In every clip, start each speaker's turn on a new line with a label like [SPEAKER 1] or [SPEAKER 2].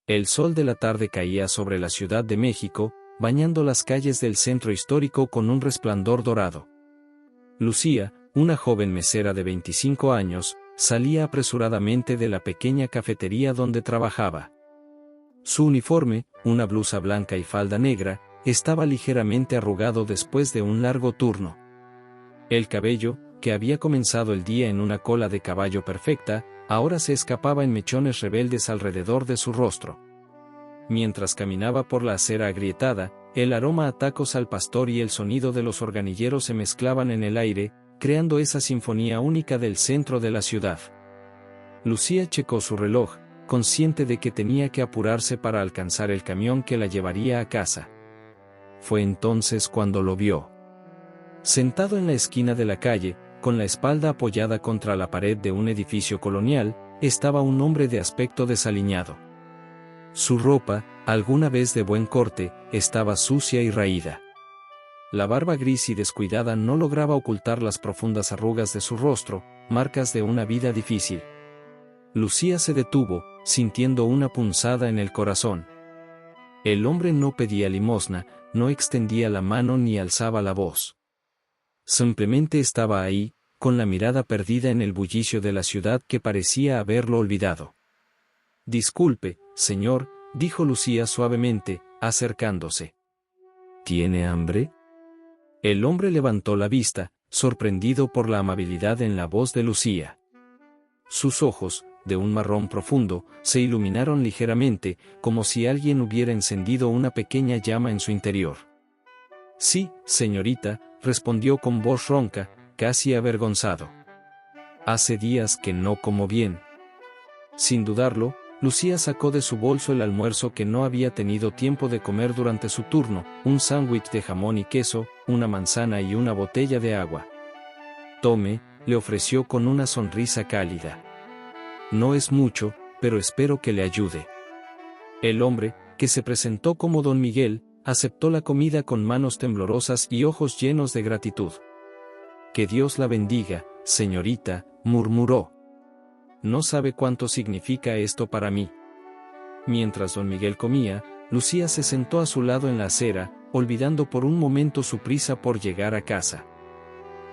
[SPEAKER 1] El sol de la tarde caía sobre la Ciudad de México, bañando las calles del centro histórico con un resplandor dorado. Lucía, una joven mesera de 25 años, salía apresuradamente de la pequeña cafetería donde trabajaba. Su uniforme, una blusa blanca y falda negra, estaba ligeramente arrugado después de un largo turno. El cabello, que había comenzado el día en una cola de caballo perfecta, ahora se escapaba en mechones rebeldes alrededor de su rostro. Mientras caminaba por la acera agrietada, el aroma a tacos al pastor y el sonido de los organilleros se mezclaban en el aire, creando esa sinfonía única del centro de la ciudad. Lucía checó su reloj, consciente de que tenía que apurarse para alcanzar el camión que la llevaría a casa. Fue entonces cuando lo vio. Sentado en la esquina de la calle, con la espalda apoyada contra la pared de un edificio colonial, estaba un hombre de aspecto desaliñado. Su ropa, alguna vez de buen corte, estaba sucia y raída. La barba gris y descuidada no lograba ocultar las profundas arrugas de su rostro, marcas de una vida difícil. Lucía se detuvo, sintiendo una punzada en el corazón. El hombre no pedía limosna, no extendía la mano ni alzaba la voz. Simplemente estaba ahí, con la mirada perdida en el bullicio de la ciudad que parecía haberlo olvidado. «Disculpe, señor», dijo Lucía suavemente, acercándose. «¿Tiene hambre?». El hombre levantó la vista, sorprendido por la amabilidad en la voz de Lucía. Sus ojos, de un marrón profundo, se iluminaron ligeramente, como si alguien hubiera encendido una pequeña llama en su interior. «Sí, señorita», respondió con voz ronca, casi avergonzado. «Hace días que no como bien». Sin dudarlo, Lucía sacó de su bolso el almuerzo que no había tenido tiempo de comer durante su turno, un sándwich de jamón y queso, una manzana y una botella de agua. «Tome», le ofreció con una sonrisa cálida. «No es mucho, pero espero que le ayude». El hombre, que se presentó como don Miguel, aceptó la comida con manos temblorosas y ojos llenos de gratitud. «Que Dios la bendiga, señorita», murmuró. «No sabe cuánto significa esto para mí». Mientras don Miguel comía, Lucía se sentó a su lado en la acera, olvidando por un momento su prisa por llegar a casa.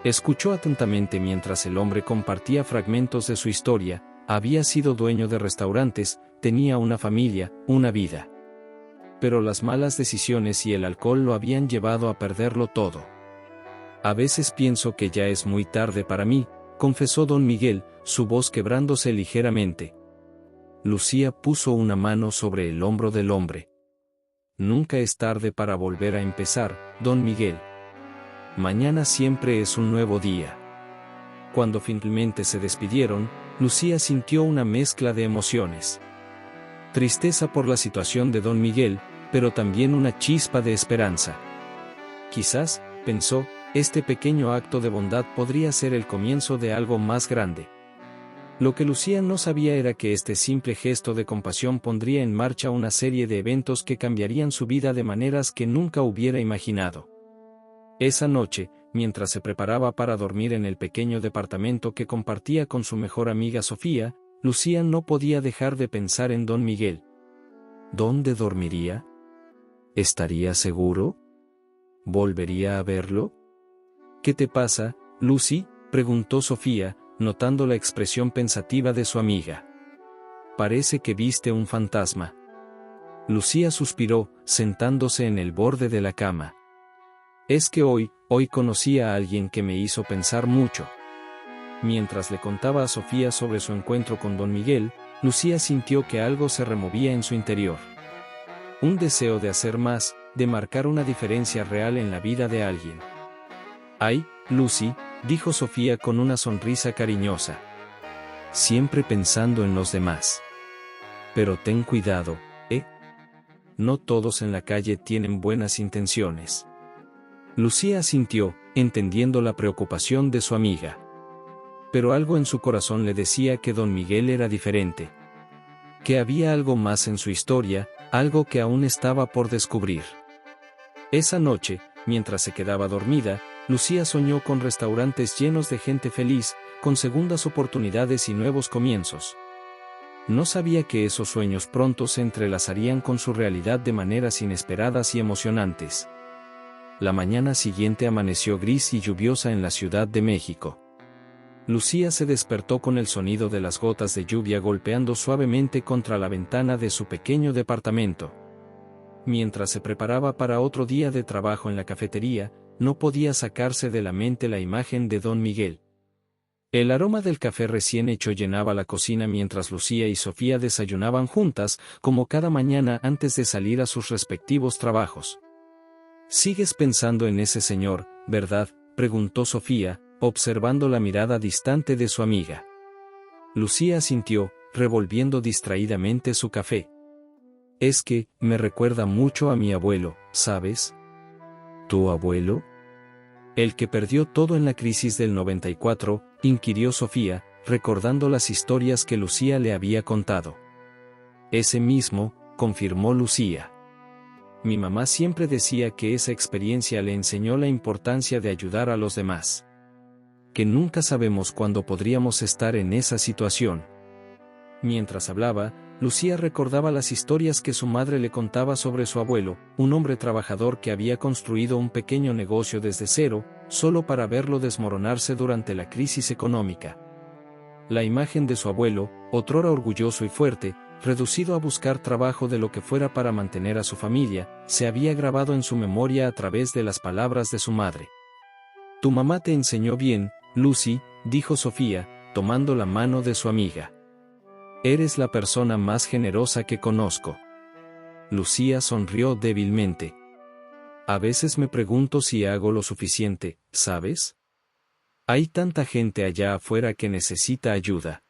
[SPEAKER 1] Escuchó atentamente mientras el hombre compartía fragmentos de su historia. Había sido dueño de restaurantes, tenía una familia, una vida. Pero las malas decisiones y el alcohol lo habían llevado a perderlo todo. «A veces pienso que ya es muy tarde para mí», confesó don Miguel, su voz quebrándose ligeramente. Lucía puso una mano sobre el hombro del hombre. «Nunca es tarde para volver a empezar, don Miguel. Mañana siempre es un nuevo día». Cuando finalmente se despidieron, Lucía sintió una mezcla de emociones. Tristeza por la situación de don Miguel, pero también una chispa de esperanza. Quizás, pensó, este pequeño acto de bondad podría ser el comienzo de algo más grande. Lo que Lucía no sabía era que este simple gesto de compasión pondría en marcha una serie de eventos que cambiarían su vida de maneras que nunca hubiera imaginado. Esa noche, mientras se preparaba para dormir en el pequeño departamento que compartía con su mejor amiga Sofía, Lucía no podía dejar de pensar en don Miguel. ¿Dónde dormiría? ¿Estaría seguro? ¿Volvería a verlo? «¿Qué te pasa, Lucy?», preguntó Sofía, notando la expresión pensativa de su amiga. «Parece que viste un fantasma». Lucía suspiró, sentándose en el borde de la cama. «Es que hoy conocí a alguien que me hizo pensar mucho». Mientras le contaba a Sofía sobre su encuentro con don Miguel, Lucía sintió que algo se removía en su interior. Un deseo de hacer más, de marcar una diferencia real en la vida de alguien. «Ay, Lucy», dijo Sofía con una sonrisa cariñosa. «Siempre pensando en los demás. Pero ten cuidado, ¿eh? No todos en la calle tienen buenas intenciones». Lucía asintió, entendiendo la preocupación de su amiga. Pero algo en su corazón le decía que don Miguel era diferente. Que había algo más en su historia, algo que aún estaba por descubrir. Esa noche, mientras se quedaba dormida, Lucía soñó con restaurantes llenos de gente feliz, con segundas oportunidades y nuevos comienzos. No sabía que esos sueños pronto se entrelazarían con su realidad de maneras inesperadas y emocionantes. La mañana siguiente amaneció gris y lluviosa en la Ciudad de México. Lucía se despertó con el sonido de las gotas de lluvia golpeando suavemente contra la ventana de su pequeño departamento. Mientras se preparaba para otro día de trabajo en la cafetería, no podía sacarse de la mente la imagen de Don Miguel. El aroma del café recién hecho llenaba la cocina mientras Lucía y Sofía desayunaban juntas, como cada mañana antes de salir a sus respectivos trabajos. «¿Sigues pensando en ese señor, verdad?», preguntó Sofía, observando la mirada distante de su amiga. Lucía asintió, revolviendo distraídamente su café. «Es que, me recuerda mucho a mi abuelo, ¿sabes?». «¿Tu abuelo?». «El que perdió todo en la crisis del 94, inquirió Sofía, recordando las historias que Lucía le había contado. «Ese mismo», confirmó Lucía. «Mi mamá siempre decía que esa experiencia le enseñó la importancia de ayudar a los demás. Que nunca sabemos cuándo podríamos estar en esa situación». Mientras hablaba, Lucía recordaba las historias que su madre le contaba sobre su abuelo, un hombre trabajador que había construido un pequeño negocio desde cero, solo para verlo desmoronarse durante la crisis económica. La imagen de su abuelo, otrora orgulloso y fuerte, reducido a buscar trabajo de lo que fuera para mantener a su familia, se había grabado en su memoria a través de las palabras de su madre. «Tu mamá te enseñó bien, Lucy», dijo Sofía, tomando la mano de su amiga. «Eres la persona más generosa que conozco». Lucía sonrió débilmente. «A veces me pregunto si hago lo suficiente, ¿sabes? Hay tanta gente allá afuera que necesita ayuda».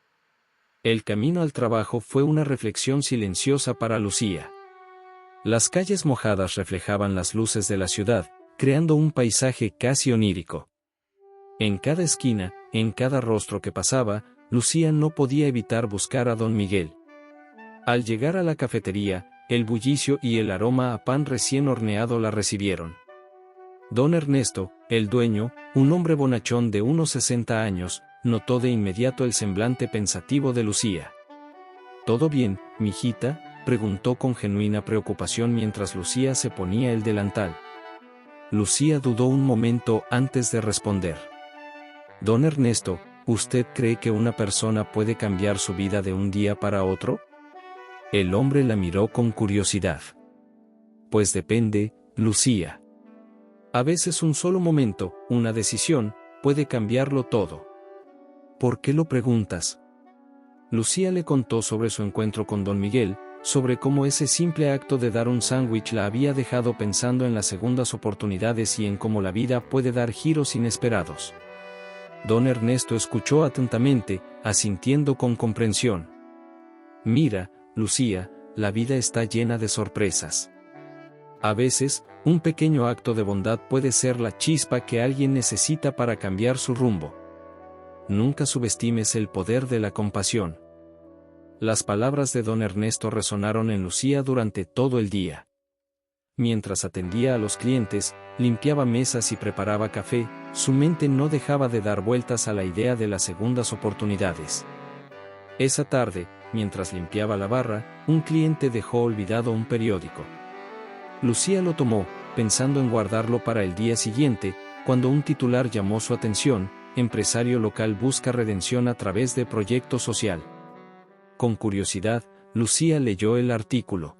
[SPEAKER 1] El camino al trabajo fue una reflexión silenciosa para Lucía. Las calles mojadas reflejaban las luces de la ciudad, creando un paisaje casi onírico. En cada esquina, en cada rostro que pasaba, Lucía no podía evitar buscar a Don Miguel. Al llegar a la cafetería, el bullicio y el aroma a pan recién horneado la recibieron. Don Ernesto, el dueño, un hombre bonachón de unos 60 años, notó de inmediato el semblante pensativo de Lucía. «¿Todo bien, mijita?», preguntó con genuina preocupación mientras Lucía se ponía el delantal. Lucía dudó un momento antes de responder. «Don Ernesto, ¿usted cree que una persona puede cambiar su vida de un día para otro?». El hombre la miró con curiosidad. «Pues depende, Lucía. A veces un solo momento, una decisión, puede cambiarlo todo». «¿Por qué lo preguntas?». Lucía le contó sobre su encuentro con Don Miguel, sobre cómo ese simple acto de dar un sándwich la había dejado pensando en las segundas oportunidades y en cómo la vida puede dar giros inesperados. Don Ernesto escuchó atentamente, asintiendo con comprensión. «Mira, Lucía, la vida está llena de sorpresas. A veces, un pequeño acto de bondad puede ser la chispa que alguien necesita para cambiar su rumbo. Nunca subestimes el poder de la compasión». Las palabras de don Ernesto resonaron en Lucía durante todo el día. Mientras atendía a los clientes, limpiaba mesas y preparaba café, su mente no dejaba de dar vueltas a la idea de las segundas oportunidades. Esa tarde, mientras limpiaba la barra, un cliente dejó olvidado un periódico. Lucía lo tomó, pensando en guardarlo para el día siguiente, cuando un titular llamó su atención: «Empresario local busca redención a través de proyecto social». Con curiosidad, Lucía leyó el artículo.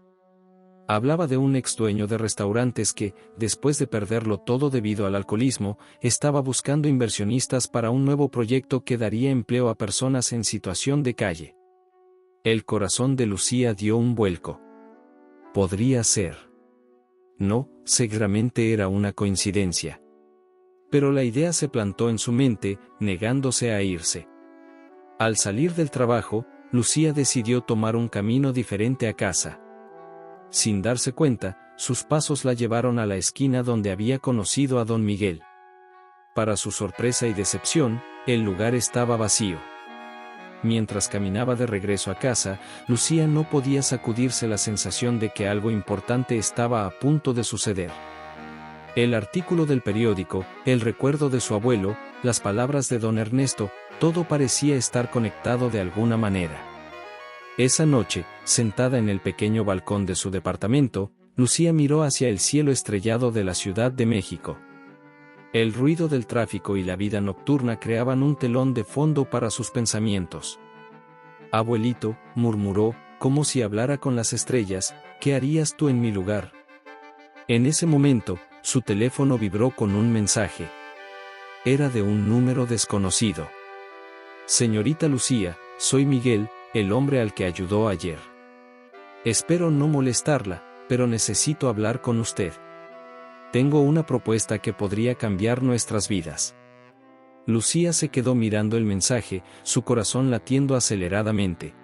[SPEAKER 1] Hablaba de un ex dueño de restaurantes que, después de perderlo todo debido al alcoholismo, estaba buscando inversionistas para un nuevo proyecto que daría empleo a personas en situación de calle. El corazón de Lucía dio un vuelco. Podría ser. No, seguramente era una coincidencia. Pero la idea se plantó en su mente, negándose a irse. Al salir del trabajo, Lucía decidió tomar un camino diferente a casa. Sin darse cuenta, sus pasos la llevaron a la esquina donde había conocido a Don Miguel. Para su sorpresa y decepción, el lugar estaba vacío. Mientras caminaba de regreso a casa, Lucía no podía sacudirse la sensación de que algo importante estaba a punto de suceder. El artículo del periódico, el recuerdo de su abuelo, las palabras de don Ernesto, todo parecía estar conectado de alguna manera. Esa noche, sentada en el pequeño balcón de su departamento, Lucía miró hacia el cielo estrellado de la Ciudad de México. El ruido del tráfico y la vida nocturna creaban un telón de fondo para sus pensamientos. «Abuelito», murmuró, como si hablara con las estrellas, «¿qué harías tú en mi lugar?». En ese momento, su teléfono vibró con un mensaje. Era de un número desconocido. «Señorita Lucía, soy Miguel, el hombre al que ayudó ayer. Espero no molestarla, pero necesito hablar con usted. Tengo una propuesta que podría cambiar nuestras vidas». Lucía se quedó mirando el mensaje, su corazón latiendo aceleradamente.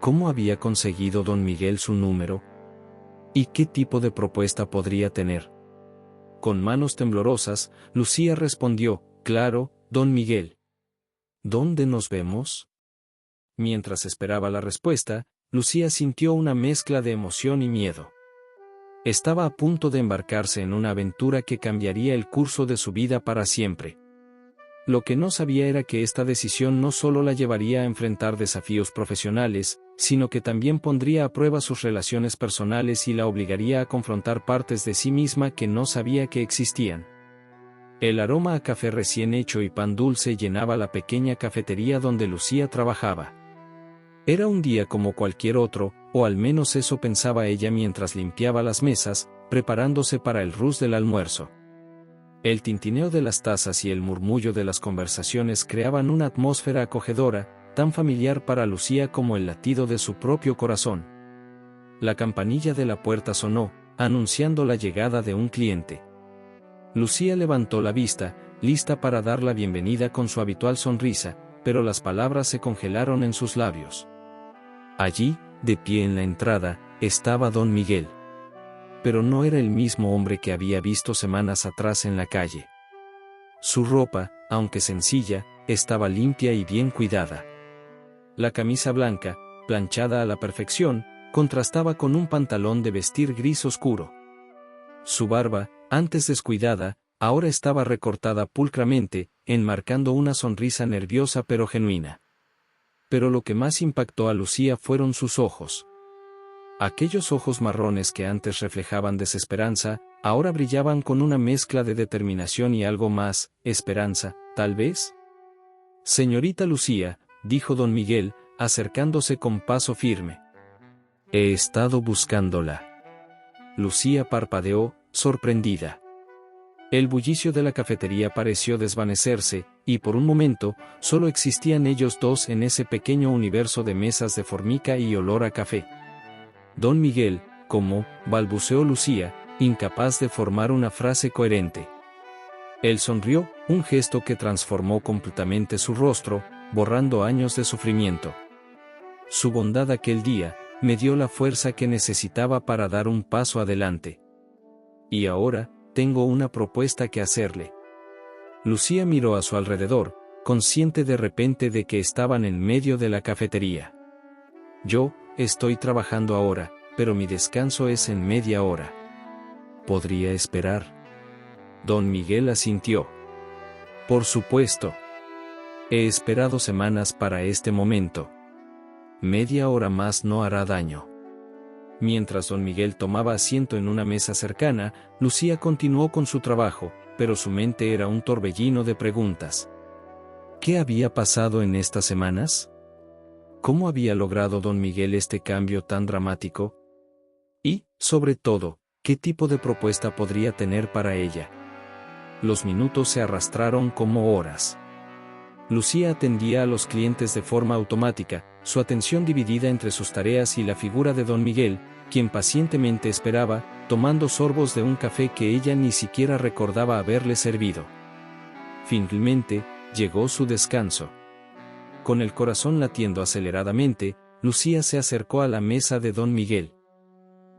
[SPEAKER 1] ¿Cómo había conseguido don Miguel su número? ¿Y qué tipo de propuesta podría tener? Con manos temblorosas, Lucía respondió, «Claro, don Miguel». «¿Dónde nos vemos?». Mientras esperaba la respuesta, Lucía sintió una mezcla de emoción y miedo. Estaba a punto de embarcarse en una aventura que cambiaría el curso de su vida para siempre. Lo que no sabía era que esta decisión no solo la llevaría a enfrentar desafíos profesionales, sino que también pondría a prueba sus relaciones personales y la obligaría a confrontar partes de sí misma que no sabía que existían. El aroma a café recién hecho y pan dulce llenaba la pequeña cafetería donde Lucía trabajaba. Era un día como cualquier otro, o al menos eso pensaba ella mientras limpiaba las mesas, preparándose para el rush del almuerzo. El tintineo de las tazas y el murmullo de las conversaciones creaban una atmósfera acogedora, tan familiar para Lucía como el latido de su propio corazón. La campanilla de la puerta sonó, anunciando la llegada de un cliente. Lucía levantó la vista, lista para dar la bienvenida con su habitual sonrisa, pero las palabras se congelaron en sus labios. Allí, de pie en la entrada, estaba don Miguel. Pero no era el mismo hombre que había visto semanas atrás en la calle. Su ropa, aunque sencilla, estaba limpia y bien cuidada. La camisa blanca, planchada a la perfección, contrastaba con un pantalón de vestir gris oscuro. Su barba, antes descuidada, ahora estaba recortada pulcramente, enmarcando una sonrisa nerviosa pero genuina. Pero lo que más impactó a Lucía fueron sus ojos. Aquellos ojos marrones que antes reflejaban desesperanza, ahora brillaban con una mezcla de determinación y algo más, esperanza, tal vez. «Señorita Lucía», dijo don Miguel, acercándose con paso firme. «He estado buscándola». Lucía parpadeó, sorprendida. El bullicio de la cafetería pareció desvanecerse, y por un momento, solo existían ellos dos en ese pequeño universo de mesas de formica y olor a café. «Don Miguel», ¿cómo?, balbuceó Lucía, incapaz de formar una frase coherente. Él sonrió, un gesto que transformó completamente su rostro, borrando años de sufrimiento. Su bondad aquel día, me dio la fuerza que necesitaba para dar un paso adelante. Y ahora, tengo una propuesta que hacerle. Lucía miró a su alrededor, consciente de repente de que estaban en medio de la cafetería. «Yo, estoy trabajando ahora, pero mi descanso es en media hora. ¿Podría esperar?». Don Miguel asintió. «Por supuesto. He esperado semanas para este momento. Media hora más no hará daño». Mientras don Miguel tomaba asiento en una mesa cercana, Lucía continuó con su trabajo, pero su mente era un torbellino de preguntas. ¿Qué había pasado en estas semanas? ¿Cómo había logrado don Miguel este cambio tan dramático? Y, sobre todo, ¿qué tipo de propuesta podría tener para ella? Los minutos se arrastraron como horas. Lucía atendía a los clientes de forma automática, su atención dividida entre sus tareas y la figura de don Miguel, quien pacientemente esperaba, tomando sorbos de un café que ella ni siquiera recordaba haberle servido. Finalmente, llegó su descanso. Con el corazón latiendo aceleradamente, Lucía se acercó a la mesa de don Miguel.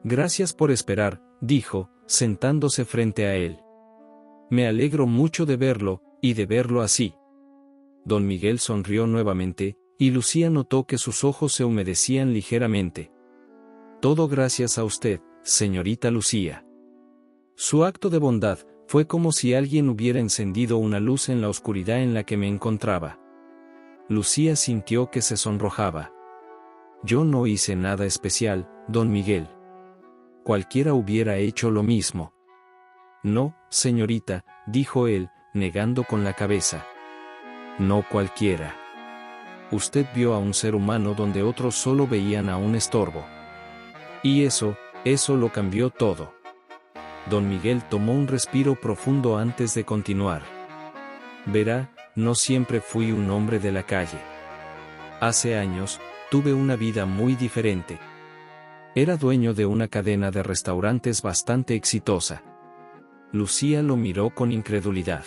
[SPEAKER 1] «Gracias por esperar», dijo, sentándose frente a él. «Me alegro mucho de verlo, y de verlo así». Don Miguel sonrió nuevamente, y Lucía notó que sus ojos se humedecían ligeramente. «Todo gracias a usted, señorita Lucía». Su acto de bondad fue como si alguien hubiera encendido una luz en la oscuridad en la que me encontraba. Lucía sintió que se sonrojaba. Yo no hice nada especial, don Miguel. Cualquiera hubiera hecho lo mismo. No, señorita, dijo él, negando con la cabeza. No cualquiera. Usted vio a un ser humano donde otros solo veían a un estorbo. Y eso lo cambió todo. Don Miguel tomó un respiro profundo antes de continuar. Verá, no siempre fui un hombre de la calle. Hace años, tuve una vida muy diferente. Era dueño de una cadena de restaurantes bastante exitosa. Lucía lo miró con incredulidad.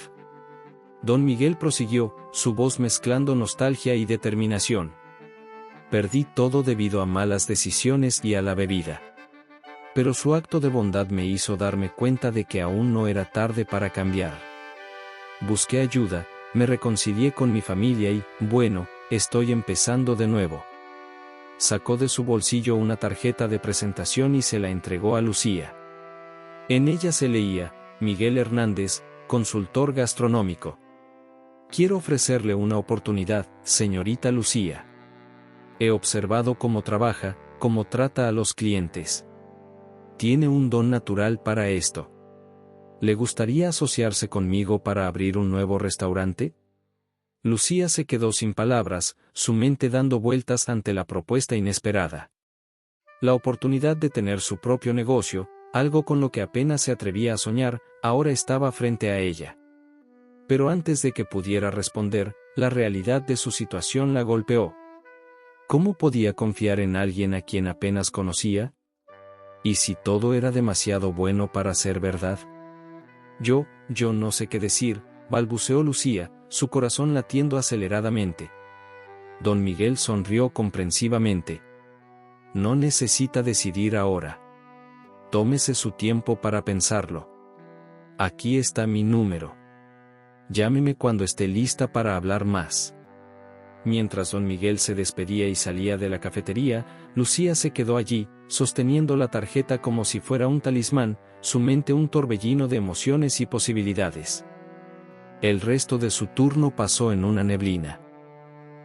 [SPEAKER 1] Don Miguel prosiguió, su voz mezclando nostalgia y determinación. Perdí todo debido a malas decisiones y a la bebida. Pero su acto de bondad me hizo darme cuenta de que aún no era tarde para cambiar. Busqué ayuda, me reconcilié con mi familia y, bueno, estoy empezando de nuevo. Sacó de su bolsillo una tarjeta de presentación y se la entregó a Lucía. En ella se leía, Miguel Hernández, consultor gastronómico. Quiero ofrecerle una oportunidad, señorita Lucía. He observado cómo trabaja, cómo trata a los clientes. Tiene un don natural para esto. ¿Le gustaría asociarse conmigo para abrir un nuevo restaurante? Lucía se quedó sin palabras, su mente dando vueltas ante la propuesta inesperada. La oportunidad de tener su propio negocio, algo con lo que apenas se atrevía a soñar, ahora estaba frente a ella. Pero antes de que pudiera responder, la realidad de su situación la golpeó. ¿Cómo podía confiar en alguien a quien apenas conocía? ¿Y si todo era demasiado bueno para ser verdad? Yo no sé qué decir, balbuceó Lucía, su corazón latiendo aceleradamente. Don Miguel sonrió comprensivamente. No necesita decidir ahora. Tómese su tiempo para pensarlo. Aquí está mi número. Llámeme cuando esté lista para hablar más. Mientras don Miguel se despedía y salía de la cafetería, Lucía se quedó allí, sosteniendo la tarjeta como si fuera un talismán, su mente un torbellino de emociones y posibilidades. El resto de su turno pasó en una neblina.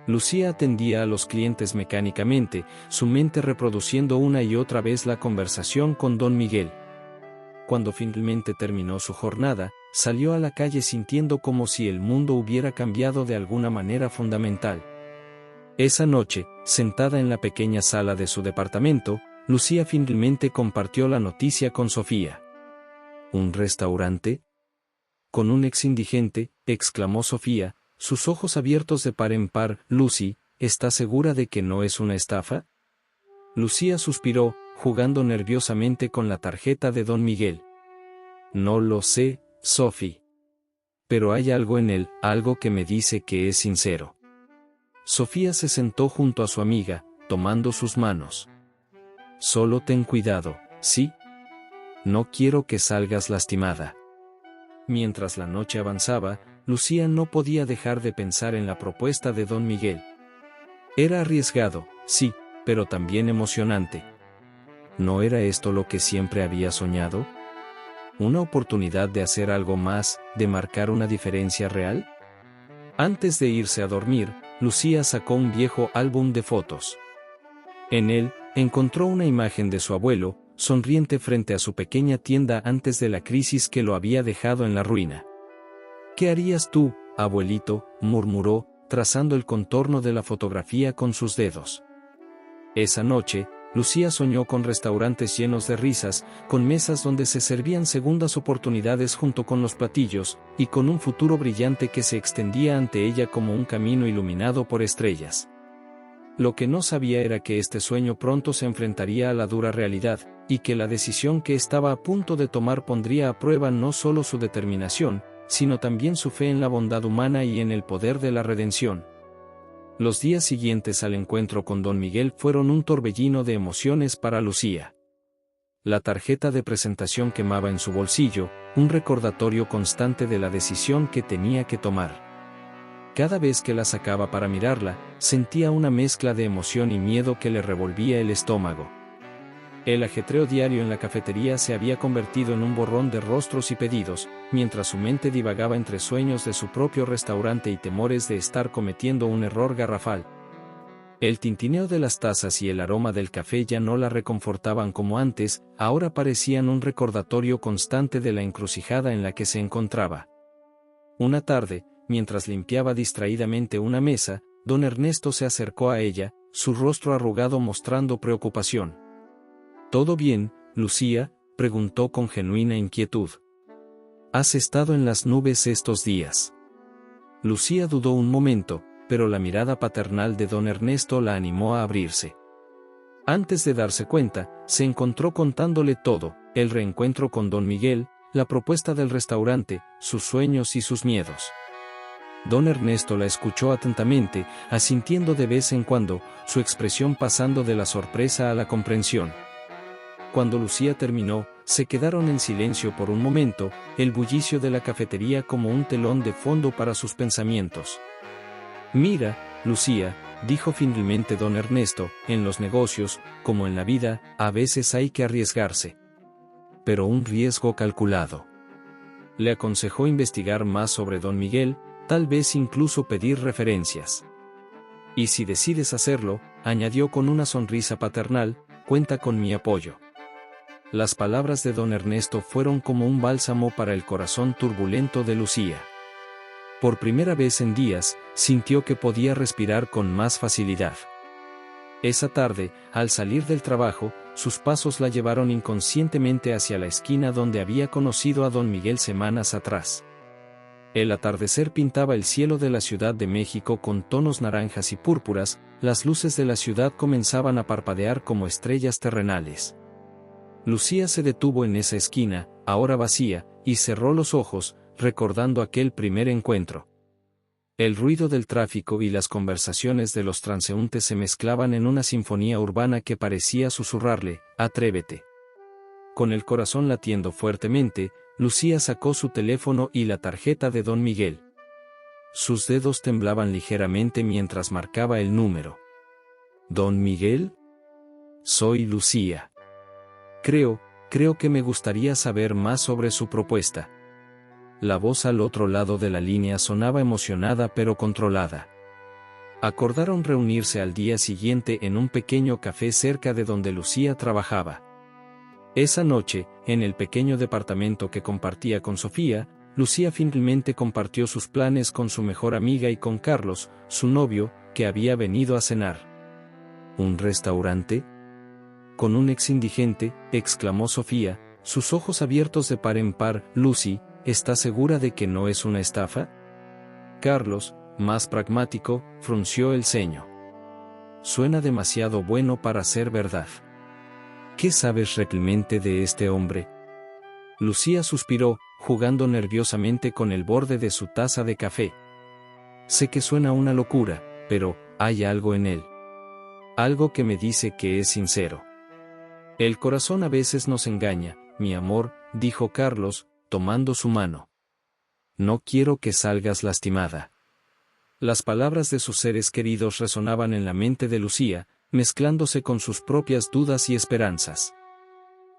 [SPEAKER 1] Lucía atendía a los clientes mecánicamente, su mente reproduciendo una y otra vez la conversación con don Miguel. Cuando finalmente terminó su jornada, salió a la calle sintiendo como si el mundo hubiera cambiado de alguna manera fundamental. Esa noche, sentada en la pequeña sala de su departamento, Lucía finalmente compartió la noticia con Sofía. ¿Un restaurante? Con un ex indigente, exclamó Sofía, sus ojos abiertos de par en par. Lucy, ¿estás segura de que no es una estafa? Lucía suspiró, jugando nerviosamente con la tarjeta de don Miguel. No lo sé, Sophie. Pero hay algo en él, algo que me dice que es sincero. Sofía se sentó junto a su amiga, tomando sus manos. Solo ten cuidado, ¿sí? No quiero que salgas lastimada. Mientras la noche avanzaba, Lucía no podía dejar de pensar en la propuesta de don Miguel. Era arriesgado, sí, pero también emocionante. ¿No era esto lo que siempre había soñado? ¿Una oportunidad de hacer algo más, de marcar una diferencia real? Antes de irse a dormir, Lucía sacó un viejo álbum de fotos. En él, encontró una imagen de su abuelo, sonriente frente a su pequeña tienda antes de la crisis que lo había dejado en la ruina. ¿Qué harías tú, abuelito?, murmuró, trazando el contorno de la fotografía con sus dedos. Esa noche, Lucía soñó con restaurantes llenos de risas, con mesas donde se servían segundas oportunidades junto con los platillos, y con un futuro brillante que se extendía ante ella como un camino iluminado por estrellas. Lo que no sabía era que este sueño pronto se enfrentaría a la dura realidad, y que la decisión que estaba a punto de tomar pondría a prueba no solo su determinación, sino también su fe en la bondad humana y en el poder de la redención. Los días siguientes al encuentro con don Miguel fueron un torbellino de emociones para Lucía. La tarjeta de presentación quemaba en su bolsillo, un recordatorio constante de la decisión que tenía que tomar. Cada vez que la sacaba para mirarla, sentía una mezcla de emoción y miedo que le revolvía el estómago. El ajetreo diario en la cafetería se había convertido en un borrón de rostros y pedidos, mientras su mente divagaba entre sueños de su propio restaurante y temores de estar cometiendo un error garrafal. El tintineo de las tazas y el aroma del café ya no la reconfortaban como antes, ahora parecían un recordatorio constante de la encrucijada en la que se encontraba. Una tarde, mientras limpiaba distraídamente una mesa, don Ernesto se acercó a ella, su rostro arrugado mostrando preocupación. ¿Todo bien, Lucía?, preguntó con genuina inquietud. ¿Has estado en las nubes estos días? Lucía dudó un momento, pero la mirada paternal de don Ernesto la animó a abrirse. Antes de darse cuenta, se encontró contándole todo, el reencuentro con don Miguel, la propuesta del restaurante, sus sueños y sus miedos. Don Ernesto la escuchó atentamente, asintiendo de vez en cuando, su expresión pasando de la sorpresa a la comprensión. Cuando Lucía terminó, se quedaron en silencio por un momento, el bullicio de la cafetería como un telón de fondo para sus pensamientos. Mira, Lucía, dijo finalmente don Ernesto, en los negocios, como en la vida, a veces hay que arriesgarse. Pero un riesgo calculado. Le aconsejó investigar más sobre don Miguel, tal vez incluso pedir referencias. Y si decides hacerlo, añadió con una sonrisa paternal, cuenta con mi apoyo. Las palabras de don Ernesto fueron como un bálsamo para el corazón turbulento de Lucía. Por primera vez en días, sintió que podía respirar con más facilidad. Esa tarde, al salir del trabajo, sus pasos la llevaron inconscientemente hacia la esquina donde había conocido a don Miguel semanas atrás. El atardecer pintaba el cielo de la Ciudad de México con tonos naranjas y púrpuras, las luces de la ciudad comenzaban a parpadear como estrellas terrenales. Lucía se detuvo en esa esquina, ahora vacía, y cerró los ojos, recordando aquel primer encuentro. El ruido del tráfico y las conversaciones de los transeúntes se mezclaban en una sinfonía urbana que parecía susurrarle, «Atrévete». Con el corazón latiendo fuertemente, Lucía sacó su teléfono y la tarjeta de don Miguel. Sus dedos temblaban ligeramente mientras marcaba el número. «¿Don Miguel? Soy Lucía. Creo que me gustaría saber más sobre su propuesta». La voz al otro lado de la línea sonaba emocionada pero controlada. Acordaron reunirse al día siguiente en un pequeño café cerca de donde Lucía trabajaba. Esa noche, en el pequeño departamento que compartía con Sofía, Lucía finalmente compartió sus planes con su mejor amiga y con Carlos, su novio, que había venido a cenar. ¿Un restaurante? ¿Con un ex indigente?, exclamó Sofía, sus ojos abiertos de par en par. Lucy, ¿estás segura de que no es una estafa? Carlos, más pragmático, frunció el ceño. Suena demasiado bueno para ser verdad. ¿Qué sabes realmente de este hombre? Lucía suspiró, jugando nerviosamente con el borde de su taza de café. Sé que suena una locura, pero hay algo en él. Algo que me dice que es sincero. El corazón a veces nos engaña, mi amor, dijo Carlos, tomando su mano. No quiero que salgas lastimada. Las palabras de sus seres queridos resonaban en la mente de Lucía, mezclándose con sus propias dudas y esperanzas.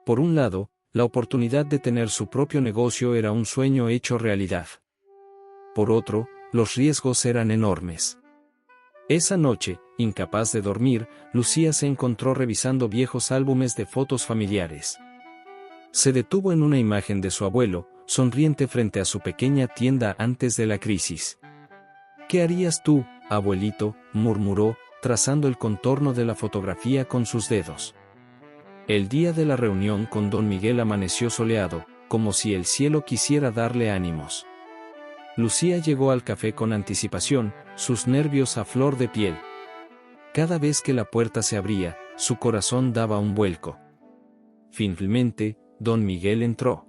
[SPEAKER 1] Por un lado, la oportunidad de tener su propio negocio era un sueño hecho realidad. Por otro, los riesgos eran enormes. Esa noche, incapaz de dormir, Lucía se encontró revisando viejos álbumes de fotos familiares. Se detuvo en una imagen de su abuelo, sonriente frente a su pequeña tienda antes de la crisis. «¿Qué harías tú, abuelito?», murmuró, trazando el contorno de la fotografía con sus dedos. El día de la reunión con don Miguel amaneció soleado, como si el cielo quisiera darle ánimos. Lucía llegó al café con anticipación, sus nervios a flor de piel. Cada vez que la puerta se abría, su corazón daba un vuelco. Finalmente, don Miguel entró.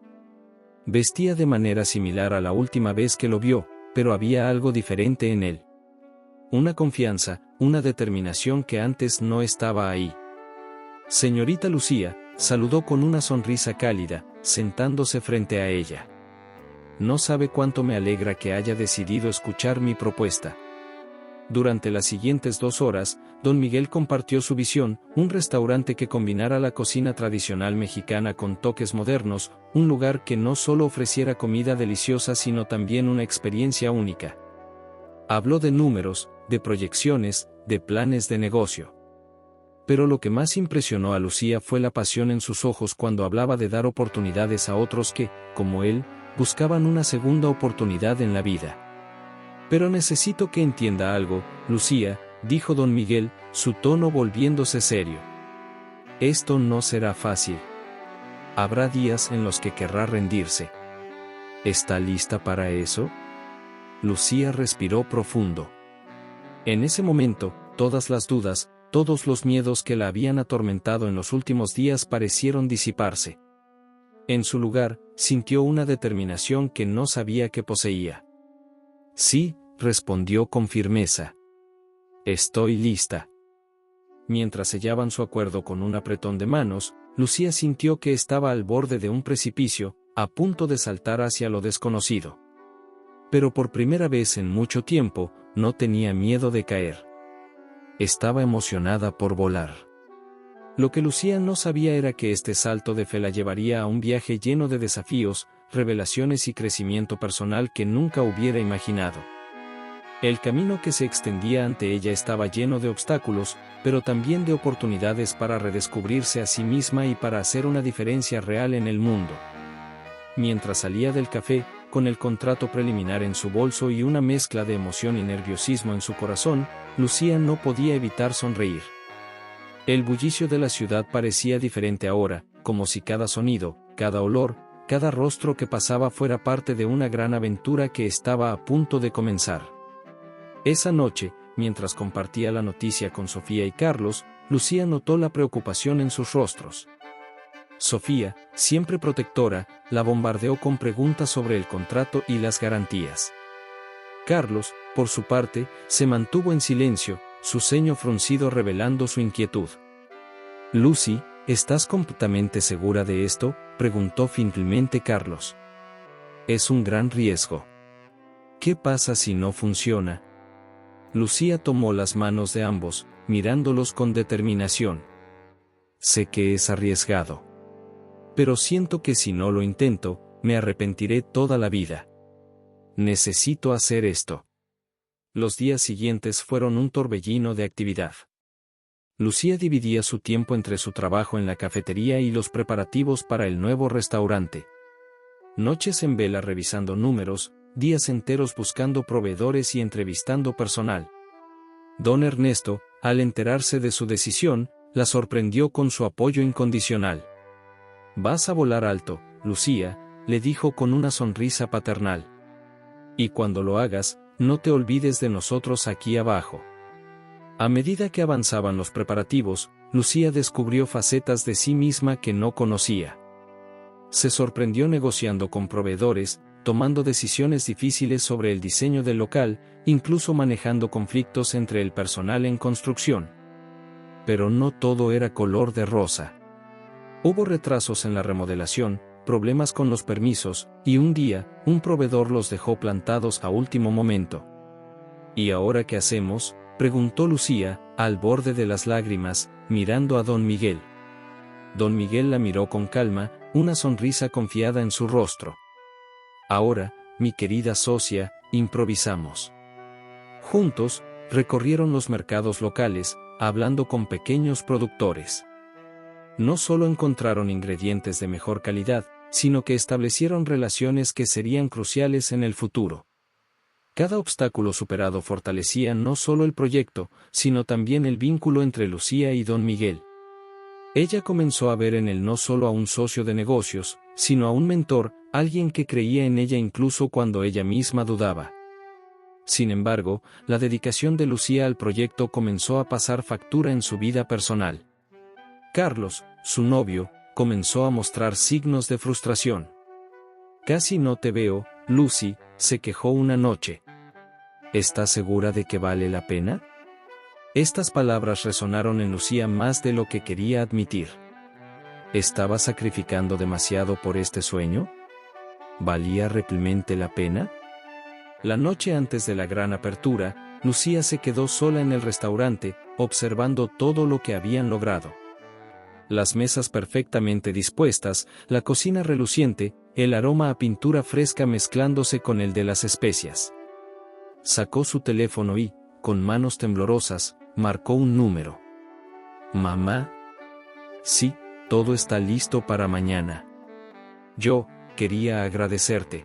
[SPEAKER 1] Vestía de manera similar a la última vez que lo vio, pero había algo diferente en él. Una confianza, una determinación que antes no estaba ahí. «Señorita Lucía», saludó con una sonrisa cálida, sentándose frente a ella. «No sabe cuánto me alegra que haya decidido escuchar mi propuesta». Durante las siguientes 2 horas, don Miguel compartió su visión, un restaurante que combinara la cocina tradicional mexicana con toques modernos, un lugar que no solo ofreciera comida deliciosa sino también una experiencia única. Habló de números, de proyecciones, de planes de negocio. Pero lo que más impresionó a Lucía fue la pasión en sus ojos cuando hablaba de dar oportunidades a otros que, como él, buscaban una segunda oportunidad en la vida. Pero necesito que entienda algo, Lucía, dijo don Miguel, su tono volviéndose serio. Esto no será fácil. Habrá días en los que querrá rendirse. ¿Está lista para eso? Lucía respiró profundo. En ese momento, todas las dudas, todos los miedos que la habían atormentado en los últimos días parecieron disiparse. En su lugar, sintió una determinación que no sabía que poseía. Sí, respondió con firmeza. Estoy lista. Mientras sellaban su acuerdo con un apretón de manos, Lucía sintió que estaba al borde de un precipicio, a punto de saltar hacia lo desconocido. Pero por primera vez en mucho tiempo, no tenía miedo de caer. Estaba emocionada por volar. Lo que Lucía no sabía era que este salto de fe la llevaría a un viaje lleno de desafíos, revelaciones y crecimiento personal que nunca hubiera imaginado. El camino que se extendía ante ella estaba lleno de obstáculos, pero también de oportunidades para redescubrirse a sí misma y para hacer una diferencia real en el mundo. Mientras salía del café, con el contrato preliminar en su bolso y una mezcla de emoción y nerviosismo en su corazón, Lucía no podía evitar sonreír. El bullicio de la ciudad parecía diferente ahora, como si cada sonido, cada olor, cada rostro que pasaba fuera parte de una gran aventura que estaba a punto de comenzar. Esa noche, mientras compartía la noticia con Sofía y Carlos, Lucía notó la preocupación en sus rostros. Sofía, siempre protectora, la bombardeó con preguntas sobre el contrato y las garantías. Carlos, por su parte, se mantuvo en silencio, su ceño fruncido revelando su inquietud. Lucy, ¿estás completamente segura de esto?, preguntó finalmente Carlos. Es un gran riesgo. ¿Qué pasa si no funciona? Lucía tomó las manos de ambos, mirándolos con determinación. Sé que es arriesgado. Pero siento que si no lo intento, me arrepentiré toda la vida. Necesito hacer esto. Los días siguientes fueron un torbellino de actividad. Lucía dividía su tiempo entre su trabajo en la cafetería y los preparativos para el nuevo restaurante. Noches en vela revisando números, días enteros buscando proveedores y entrevistando personal. Don Ernesto, al enterarse de su decisión, la sorprendió con su apoyo incondicional. «Vas a volar alto, Lucía», le dijo con una sonrisa paternal. «Y cuando lo hagas, no te olvides de nosotros aquí abajo». A medida que avanzaban los preparativos, Lucía descubrió facetas de sí misma que no conocía. Se sorprendió negociando con proveedores, tomando decisiones difíciles sobre el diseño del local, incluso manejando conflictos entre el personal en construcción. Pero no todo era color de rosa. Hubo retrasos en la remodelación, problemas con los permisos, y un día, un proveedor los dejó plantados a último momento. ¿Y ahora qué hacemos?, preguntó Lucía, al borde de las lágrimas, mirando a don Miguel. Don Miguel la miró con calma, una sonrisa confiada en su rostro. Ahora, mi querida socia, improvisamos. Juntos, recorrieron los mercados locales, hablando con pequeños productores. No solo encontraron ingredientes de mejor calidad, sino que establecieron relaciones que serían cruciales en el futuro. Cada obstáculo superado fortalecía no solo el proyecto, sino también el vínculo entre Lucía y don Miguel. Ella comenzó a ver en él no solo a un socio de negocios, sino a un mentor, alguien que creía en ella incluso cuando ella misma dudaba. Sin embargo, la dedicación de Lucía al proyecto comenzó a pasar factura en su vida personal. Carlos, su novio, comenzó a mostrar signos de frustración. «Casi no te veo, Lucy», se quejó una noche. «¿Estás segura de que vale la pena?». Estas palabras resonaron en Lucía más de lo que quería admitir. ¿Estaba sacrificando demasiado por este sueño? ¿Valía realmente la pena? La noche antes de la gran apertura, Lucía se quedó sola en el restaurante, observando todo lo que habían logrado. Las mesas perfectamente dispuestas, la cocina reluciente, el aroma a pintura fresca mezclándose con el de las especias. Sacó su teléfono y, con manos temblorosas, marcó un número. Mamá. Sí, todo está listo para mañana. Yo quería agradecerte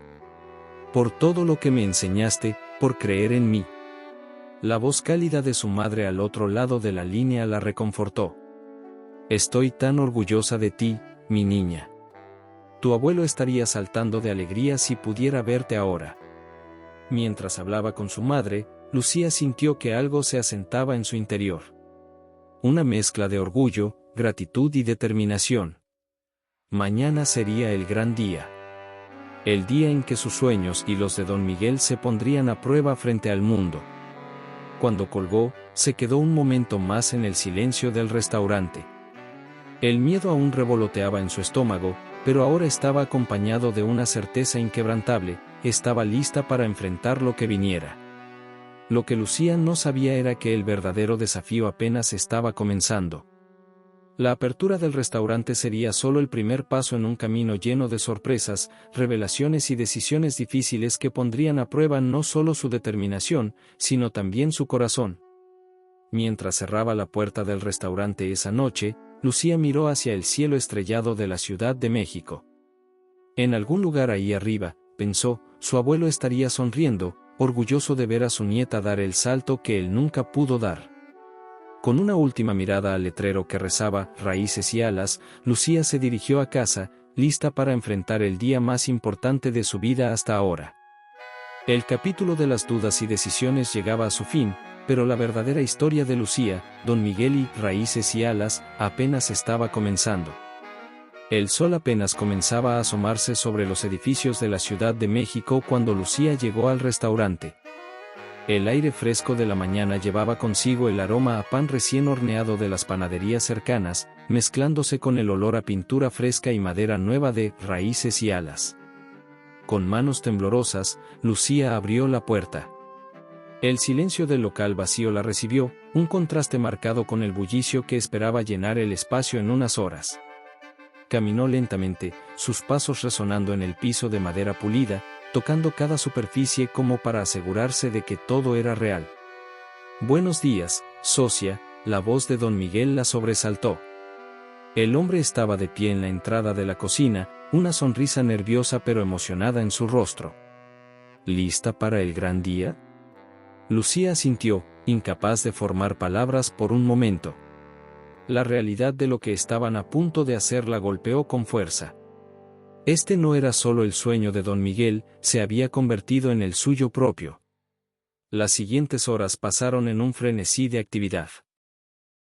[SPEAKER 1] por todo lo que me enseñaste, por creer en mí. La voz cálida de su madre al otro lado de la línea la reconfortó. Estoy tan orgullosa de ti, mi niña. Tu abuelo estaría saltando de alegría si pudiera verte ahora. Mientras hablaba con su madre, Lucía sintió que algo se asentaba en su interior. Una mezcla de orgullo, gratitud y determinación. Mañana sería el gran día. El día en que sus sueños y los de don Miguel se pondrían a prueba frente al mundo. Cuando colgó, se quedó un momento más en el silencio del restaurante. El miedo aún revoloteaba en su estómago, pero ahora estaba acompañado de una certeza inquebrantable, estaba lista para enfrentar lo que viniera. Lo que Lucía no sabía era que el verdadero desafío apenas estaba comenzando. La apertura del restaurante sería solo el primer paso en un camino lleno de sorpresas, revelaciones y decisiones difíciles que pondrían a prueba no solo su determinación, sino también su corazón. Mientras cerraba la puerta del restaurante esa noche, Lucía miró hacia el cielo estrellado de la Ciudad de México. En algún lugar ahí arriba, pensó, su abuelo estaría sonriendo, orgulloso de ver a su nieta dar el salto que él nunca pudo dar. Con una última mirada al letrero que rezaba, raíces y alas, Lucía se dirigió a casa, lista para enfrentar el día más importante de su vida hasta ahora. El capítulo de las dudas y decisiones llegaba a su fin, pero la verdadera historia de Lucía, don Miguel y raíces y alas, apenas estaba comenzando. El sol apenas comenzaba a asomarse sobre los edificios de la Ciudad de México cuando Lucía llegó al restaurante. El aire fresco de la mañana llevaba consigo el aroma a pan recién horneado de las panaderías cercanas, mezclándose con el olor a pintura fresca y madera nueva de raíces y alas. Con manos temblorosas, Lucía abrió la puerta. El silencio del local vacío la recibió, un contraste marcado con el bullicio que esperaba llenar el espacio en unas horas. Caminó lentamente, sus pasos resonando en el piso de madera pulida, tocando cada superficie como para asegurarse de que todo era real. «Buenos días, socia», la voz de don Miguel la sobresaltó. El hombre estaba de pie en la entrada de la cocina, una sonrisa nerviosa pero emocionada en su rostro. ¿Lista para el gran día? Lucía asintió, incapaz de formar palabras por un momento. La realidad de lo que estaban a punto de hacer la golpeó con fuerza. Este no era solo el sueño de don Miguel, se había convertido en el suyo propio. Las siguientes horas pasaron en un frenesí de actividad.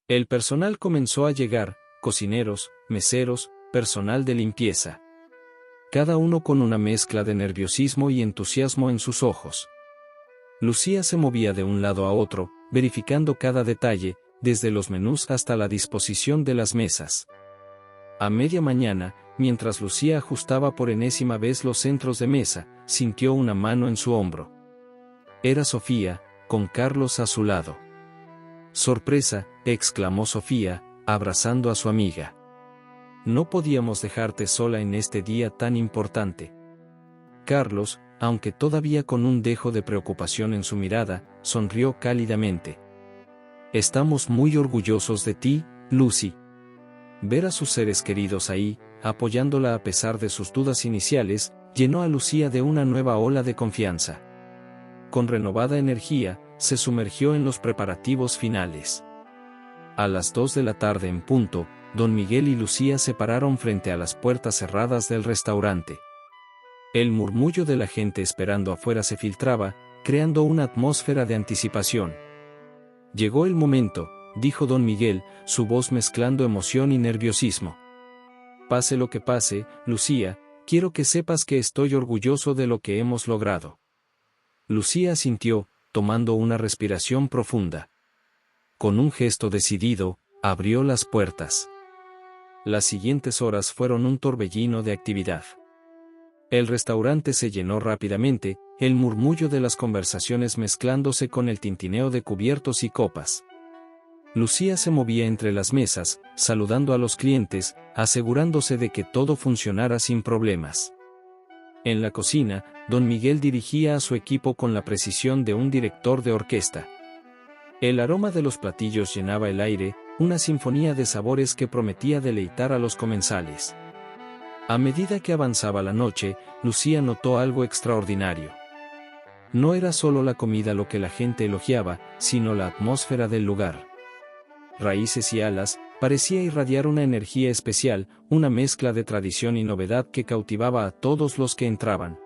[SPEAKER 1] El personal comenzó a llegar, cocineros, meseros, personal de limpieza. Cada uno con una mezcla de nerviosismo y entusiasmo en sus ojos. Lucía se movía de un lado a otro, verificando cada detalle, desde los menús hasta la disposición de las mesas. A media mañana, mientras Lucía ajustaba por enésima vez los centros de mesa, sintió una mano en su hombro. Era Sofía, con Carlos a su lado. «Sorpresa», exclamó Sofía, abrazando a su amiga. «No podíamos dejarte sola en este día tan importante». Carlos, aunque todavía con un dejo de preocupación en su mirada, sonrió cálidamente. «Estamos muy orgullosos de ti, Lucy». Ver a sus seres queridos ahí, apoyándola a pesar de sus dudas iniciales, llenó a Lucía de una nueva ola de confianza. Con renovada energía, se sumergió en los preparativos finales. A las 2 de la tarde en punto, don Miguel y Lucía se pararon frente a las puertas cerradas del restaurante. El murmullo de la gente esperando afuera se filtraba, creando una atmósfera de anticipación. «Llegó el momento», dijo don Miguel, su voz mezclando emoción y nerviosismo. «Pase lo que pase, Lucía, quiero que sepas que estoy orgulloso de lo que hemos logrado». Lucía asintió, tomando una respiración profunda. Con un gesto decidido, abrió las puertas. Las siguientes horas fueron un torbellino de actividad. El restaurante se llenó rápidamente, el murmullo de las conversaciones mezclándose con el tintineo de cubiertos y copas. Lucía se movía entre las mesas, saludando a los clientes, asegurándose de que todo funcionara sin problemas. En la cocina, don Miguel dirigía a su equipo con la precisión de un director de orquesta. El aroma de los platillos llenaba el aire, una sinfonía de sabores que prometía deleitar a los comensales. A medida que avanzaba la noche, Lucía notó algo extraordinario. No era solo la comida lo que la gente elogiaba, sino la atmósfera del lugar. Raíces y Alas parecía irradiar una energía especial, una mezcla de tradición y novedad que cautivaba a todos los que entraban.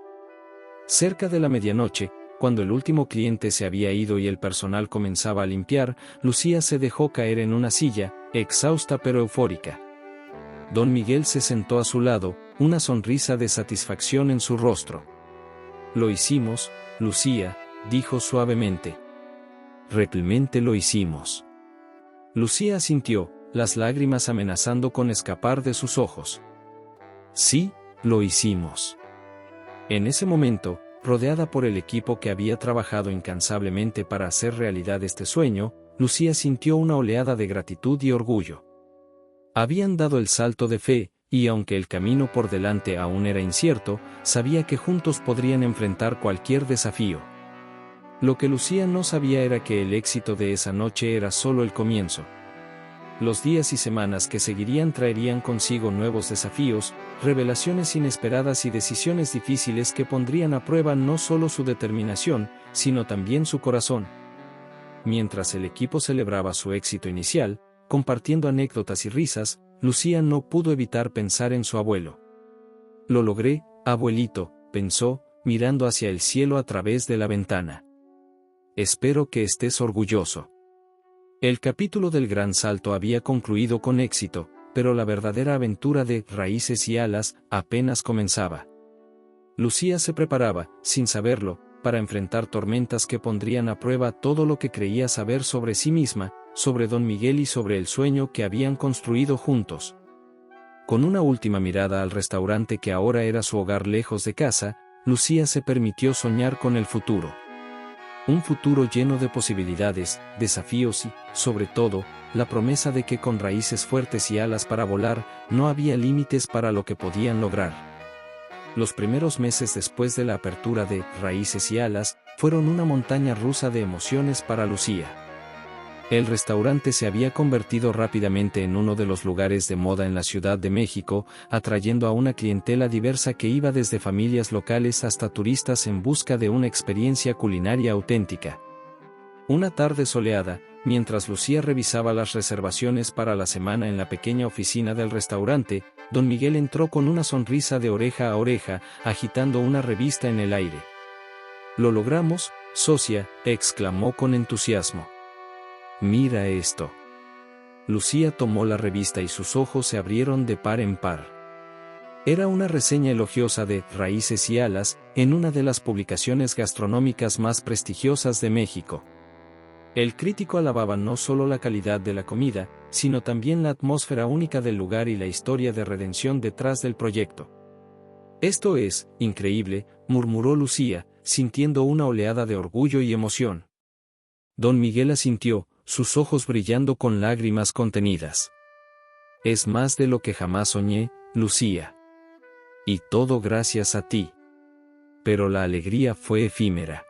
[SPEAKER 1] Cerca de la medianoche, cuando el último cliente se había ido y el personal comenzaba a limpiar, Lucía se dejó caer en una silla, exhausta pero eufórica. Don Miguel se sentó a su lado, una sonrisa de satisfacción en su rostro. «Lo hicimos, Lucía», dijo suavemente. «Realmente lo hicimos». Lucía asintió, las lágrimas amenazando con escapar de sus ojos. «Sí, lo hicimos». En ese momento, rodeada por el equipo que había trabajado incansablemente para hacer realidad este sueño, Lucía sintió una oleada de gratitud y orgullo. Habían dado el salto de fe, y aunque el camino por delante aún era incierto, sabía que juntos podrían enfrentar cualquier desafío. Lo que Lucía no sabía era que el éxito de esa noche era solo el comienzo. Los días y semanas que seguirían traerían consigo nuevos desafíos, revelaciones inesperadas y decisiones difíciles que pondrían a prueba no solo su determinación, sino también su corazón. Mientras el equipo celebraba su éxito inicial, compartiendo anécdotas y risas, Lucía no pudo evitar pensar en su abuelo. «Lo logré, abuelito», pensó, mirando hacia el cielo a través de la ventana. «Espero que estés orgulloso». El capítulo del gran salto había concluido con éxito, pero la verdadera aventura de Raíces y Alas apenas comenzaba. Lucía se preparaba, sin saberlo, para enfrentar tormentas que pondrían a prueba todo lo que creía saber sobre sí misma, sobre Don Miguel y sobre el sueño que habían construido juntos. Con una última mirada al restaurante que ahora era su hogar lejos de casa, Lucía se permitió soñar con el futuro. Un futuro lleno de posibilidades, desafíos y, sobre todo, la promesa de que con raíces fuertes y alas para volar, no había límites para lo que podían lograr. Los primeros meses después de la apertura de Raíces y Alas, fueron una montaña rusa de emociones para Lucía. El restaurante se había convertido rápidamente en uno de los lugares de moda en la Ciudad de México, atrayendo a una clientela diversa que iba desde familias locales hasta turistas en busca de una experiencia culinaria auténtica. Una tarde soleada, mientras Lucía revisaba las reservaciones para la semana en la pequeña oficina del restaurante, Don Miguel entró con una sonrisa de oreja a oreja, agitando una revista en el aire. «Lo logramos, socia», exclamó con entusiasmo. «Mira esto». Lucía tomó la revista y sus ojos se abrieron de par en par. Era una reseña elogiosa de Raíces y Alas, en una de las publicaciones gastronómicas más prestigiosas de México. El crítico alababa no solo la calidad de la comida, sino también la atmósfera única del lugar y la historia de redención detrás del proyecto. «Esto es increíble», murmuró Lucía, sintiendo una oleada de orgullo y emoción. Don Miguel asintió, sus ojos brillando con lágrimas contenidas. «Es más de lo que jamás soñé, Lucía. Y todo gracias a ti». Pero la alegría fue efímera.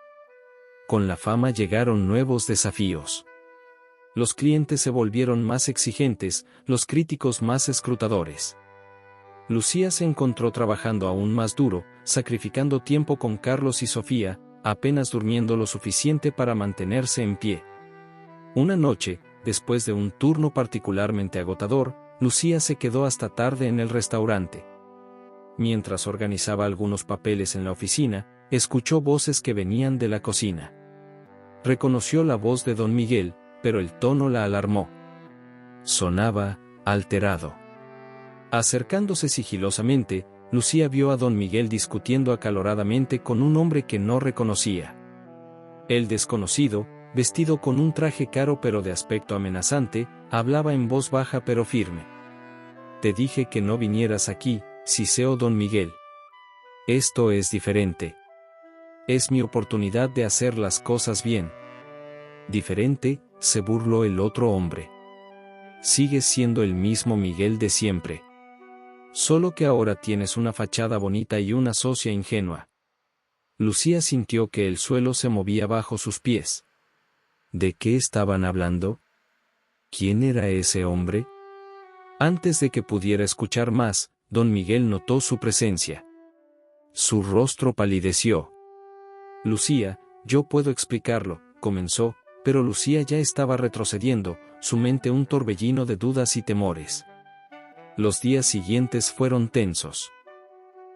[SPEAKER 1] Con la fama llegaron nuevos desafíos. Los clientes se volvieron más exigentes, los críticos más escrutadores. Lucía se encontró trabajando aún más duro, sacrificando tiempo con Carlos y Sofía, apenas durmiendo lo suficiente para mantenerse en pie. Una noche, después de un turno particularmente agotador, Lucía se quedó hasta tarde en el restaurante. Mientras organizaba algunos papeles en la oficina, escuchó voces que venían de la cocina. Reconoció la voz de Don Miguel, pero el tono la alarmó. Sonaba alterado. Acercándose sigilosamente, Lucía vio a Don Miguel discutiendo acaloradamente con un hombre que no reconocía. El desconocido, vestido con un traje caro pero de aspecto amenazante, hablaba en voz baja pero firme. «Te dije que no vinieras aquí», siseó Don Miguel. «Esto es diferente. Es mi oportunidad de hacer las cosas bien». «Diferente», se burló el otro hombre. «Sigues siendo el mismo Miguel de siempre. Solo que ahora tienes una fachada bonita y una socia ingenua». Lucía sintió que el suelo se movía bajo sus pies. ¿De qué estaban hablando? ¿Quién era ese hombre? Antes de que pudiera escuchar más, don Miguel notó su presencia. Su rostro palideció. Lucía, yo puedo explicarlo, comenzó, pero Lucía ya estaba retrocediendo, su mente un torbellino de dudas y temores. Los días siguientes fueron tensos.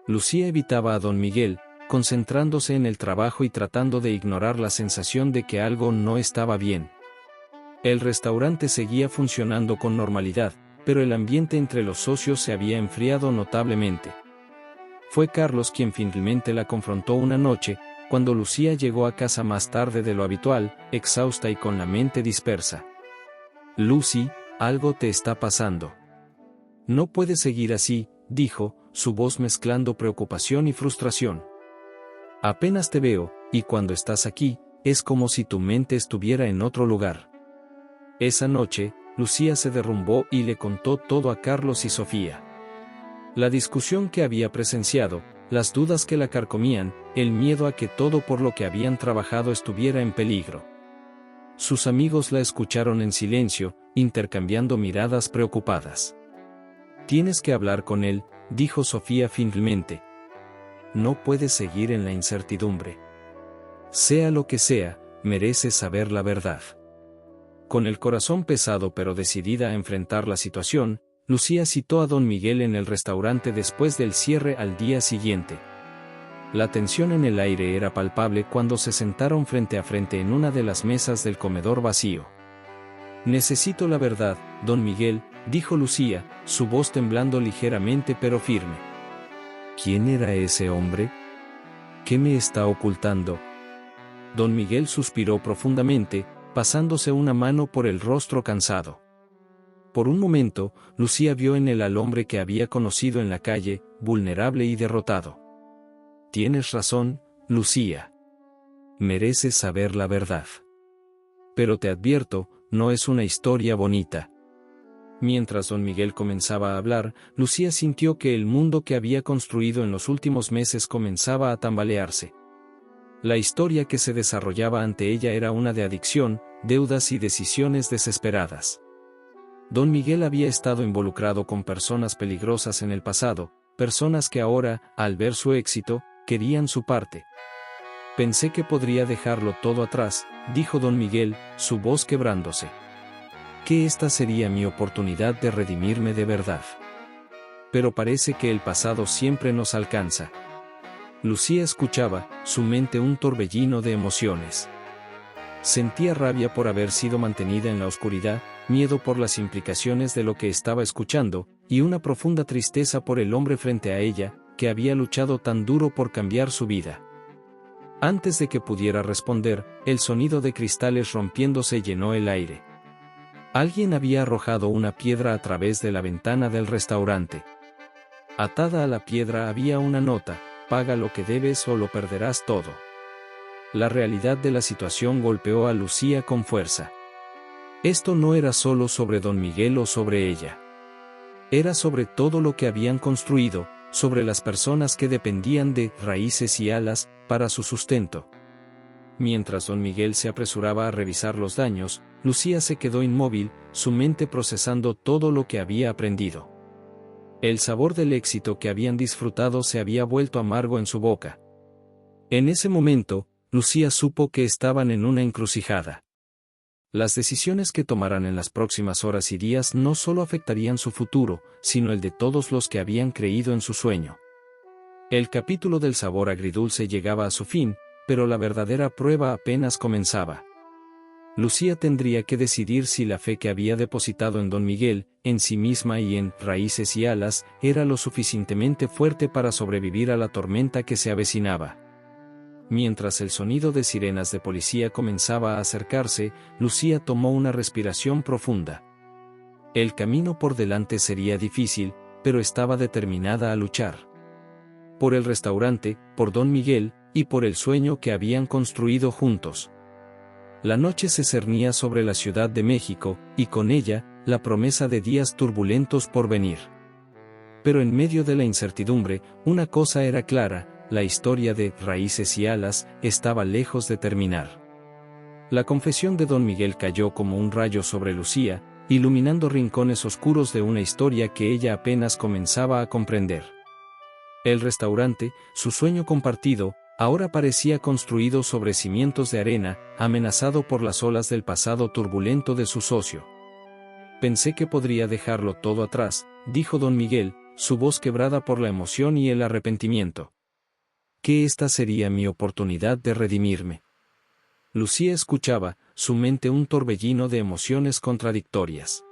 [SPEAKER 1] Lucía evitaba a don Miguel, concentrándose en el trabajo y tratando de ignorar la sensación de que algo no estaba bien. El restaurante seguía funcionando con normalidad, pero el ambiente entre los socios se había enfriado notablemente. Fue Carlos quien finalmente la confrontó una noche, cuando Lucía llegó a casa más tarde de lo habitual, exhausta y con la mente dispersa. Lucy, algo te está pasando. No puedes seguir así, dijo, su voz mezclando preocupación y frustración. Apenas te veo, y cuando estás aquí, es como si tu mente estuviera en otro lugar. Esa noche, Lucía se derrumbó y le contó todo a Carlos y Sofía. La discusión que había presenciado, las dudas que la carcomían, el miedo a que todo por lo que habían trabajado estuviera en peligro. Sus amigos la escucharon en silencio, intercambiando miradas preocupadas. Tienes que hablar con él, dijo Sofía finalmente. No puedes seguir en la incertidumbre. Sea lo que sea, mereces saber la verdad. Con el corazón pesado pero decidida a enfrentar la situación, Lucía citó a don Miguel en el restaurante después del cierre al día siguiente. La tensión en el aire era palpable cuando se sentaron frente a frente en una de las mesas del comedor vacío. Necesito la verdad, don Miguel, dijo Lucía, su voz temblando ligeramente pero firme. ¿Quién era ese hombre? ¿Qué me está ocultando? Don Miguel suspiró profundamente, pasándose una mano por el rostro cansado. Por un momento, Lucía vio en él al hombre que había conocido en la calle, vulnerable y derrotado. Tienes razón, Lucía. Mereces saber la verdad. Pero te advierto, no es una historia bonita. Mientras don Miguel comenzaba a hablar, Lucía sintió que el mundo que había construido en los últimos meses comenzaba a tambalearse. La historia que se desarrollaba ante ella era una de adicción, deudas y decisiones desesperadas. Don Miguel había estado involucrado con personas peligrosas en el pasado, personas que ahora, al ver su éxito, querían su parte. Pensé que podría dejarlo todo atrás, dijo don Miguel, su voz quebrándose. Que esta sería mi oportunidad de redimirme de verdad. Pero parece que el pasado siempre nos alcanza. Lucía escuchaba, su mente un torbellino de emociones. Sentía rabia por haber sido mantenida en la oscuridad, miedo por las implicaciones de lo que estaba escuchando, y una profunda tristeza por el hombre frente a ella, que había luchado tan duro por cambiar su vida. Antes de que pudiera responder, el sonido de cristales rompiéndose llenó el aire. Alguien había arrojado una piedra a través de la ventana del restaurante. Atada a la piedra había una nota: paga lo que debes o lo perderás todo. La realidad de la situación golpeó a Lucía con fuerza. Esto no era solo sobre don Miguel o sobre ella. Era sobre todo lo que habían construido, sobre las personas que dependían de Raíces y Alas para su sustento. Mientras don Miguel se apresuraba a revisar los daños, Lucía se quedó inmóvil, su mente procesando todo lo que había aprendido. El sabor del éxito que habían disfrutado se había vuelto amargo en su boca. En ese momento, Lucía supo que estaban en una encrucijada. Las decisiones que tomaran en las próximas horas y días no solo afectarían su futuro, sino el de todos los que habían creído en su sueño. El capítulo del sabor agridulce llegaba a su fin, pero la verdadera prueba apenas comenzaba. Lucía tendría que decidir si la fe que había depositado en don Miguel, en sí misma y en Raíces y Alas, era lo suficientemente fuerte para sobrevivir a la tormenta que se avecinaba. Mientras el sonido de sirenas de policía comenzaba a acercarse, Lucía tomó una respiración profunda. El camino por delante sería difícil, pero estaba determinada a luchar. Por el restaurante, por don Miguel, y por el sueño que habían construido juntos. La noche se cernía sobre la Ciudad de México, y con ella, la promesa de días turbulentos por venir. Pero en medio de la incertidumbre, una cosa era clara: la historia de Raíces y Alas estaba lejos de terminar. La confesión de don Miguel cayó como un rayo sobre Lucía, iluminando rincones oscuros de una historia que ella apenas comenzaba a comprender. El restaurante, su sueño compartido, ahora parecía construido sobre cimientos de arena, amenazado por las olas del pasado turbulento de su socio. Pensé que podría dejarlo todo atrás, dijo don Miguel, su voz quebrada por la emoción y el arrepentimiento. Que esta sería mi oportunidad de redimirme. Lucía escuchaba, su mente un torbellino de emociones contradictorias.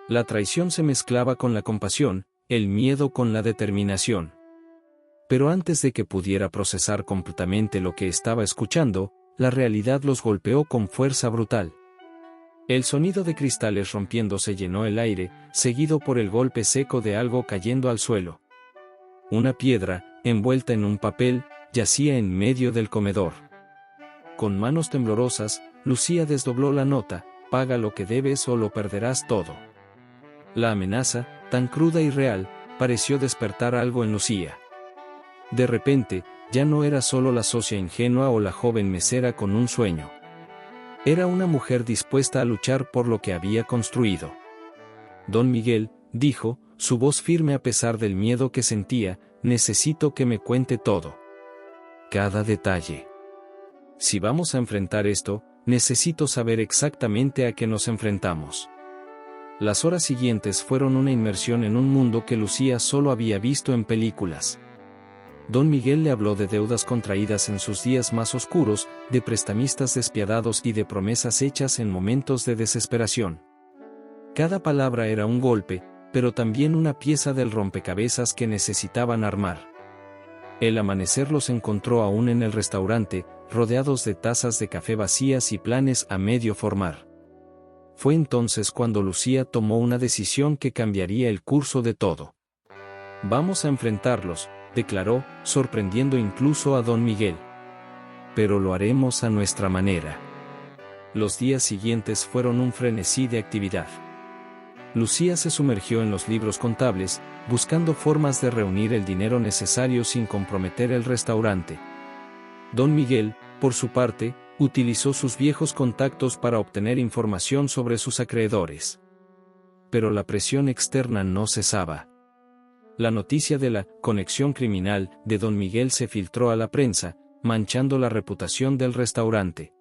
[SPEAKER 1] La traición se mezclaba con la compasión, el miedo con la determinación. Pero antes de que pudiera procesar completamente lo que estaba escuchando, la realidad los golpeó con fuerza brutal. El sonido de cristales rompiéndose llenó el aire, seguido por el golpe seco de algo cayendo al suelo. Una piedra, envuelta en un papel, yacía en medio del comedor. Con manos temblorosas, Lucía desdobló la nota: paga lo que debes o lo perderás todo. La amenaza, tan cruda y real, pareció despertar algo en Lucía. De repente, ya no era solo la socia ingenua o la joven mesera con un sueño. Era una mujer dispuesta a luchar por lo que había construido. Don Miguel, dijo, su voz firme a pesar del miedo que sentía, necesito que me cuente todo. Cada detalle. Si vamos a enfrentar esto, necesito saber exactamente a qué nos enfrentamos. Las horas siguientes fueron una inmersión en un mundo que Lucía solo había visto en películas. Don Miguel le habló de deudas contraídas en sus días más oscuros, de prestamistas despiadados y de promesas hechas en momentos de desesperación. Cada palabra era un golpe, pero también una pieza del rompecabezas que necesitaban armar. El amanecer los encontró aún en el restaurante, rodeados de tazas de café vacías y planes a medio formar. Fue entonces cuando Lucía tomó una decisión que cambiaría el curso de todo. Vamos a enfrentarlos, declaró, sorprendiendo incluso a don Miguel. Pero lo haremos a nuestra manera. Los días siguientes fueron un frenesí de actividad. Lucía se sumergió en los libros contables, buscando formas de reunir el dinero necesario sin comprometer el restaurante. Don Miguel, por su parte, utilizó sus viejos contactos para obtener información sobre sus acreedores. Pero la presión externa no cesaba. La noticia de la conexión criminal de don Miguel se filtró a la prensa, manchando la reputación del restaurante.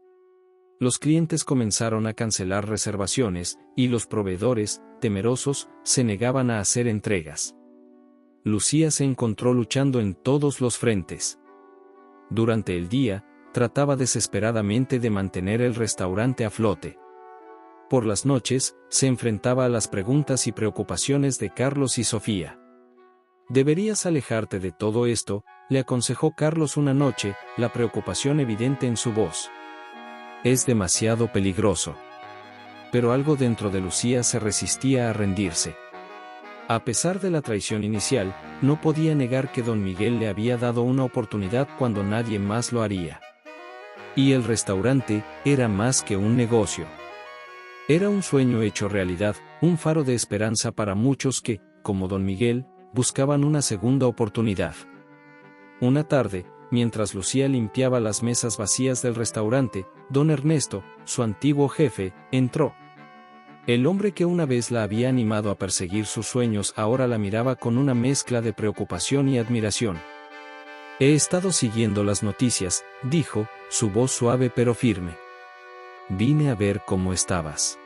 [SPEAKER 1] Los clientes comenzaron a cancelar reservaciones, y los proveedores, temerosos, se negaban a hacer entregas. Lucía se encontró luchando en todos los frentes. Durante el día, trataba desesperadamente de mantener el restaurante a flote. Por las noches, se enfrentaba a las preguntas y preocupaciones de Carlos y Sofía. Deberías alejarte de todo esto, le aconsejó Carlos una noche, la preocupación evidente en su voz. Es demasiado peligroso. Pero algo dentro de Lucía se resistía a rendirse. A pesar de la traición inicial, no podía negar que don Miguel le había dado una oportunidad cuando nadie más lo haría. Y el restaurante era más que un negocio. Era un sueño hecho realidad, un faro de esperanza para muchos que, como don Miguel, buscaban una segunda oportunidad. Una tarde, mientras Lucía limpiaba las mesas vacías del restaurante, don Ernesto, su antiguo jefe, entró. El hombre que una vez la había animado a perseguir sus sueños ahora la miraba con una mezcla de preocupación y admiración. He estado siguiendo las noticias, dijo, su voz suave pero firme. Vine a ver cómo estabas.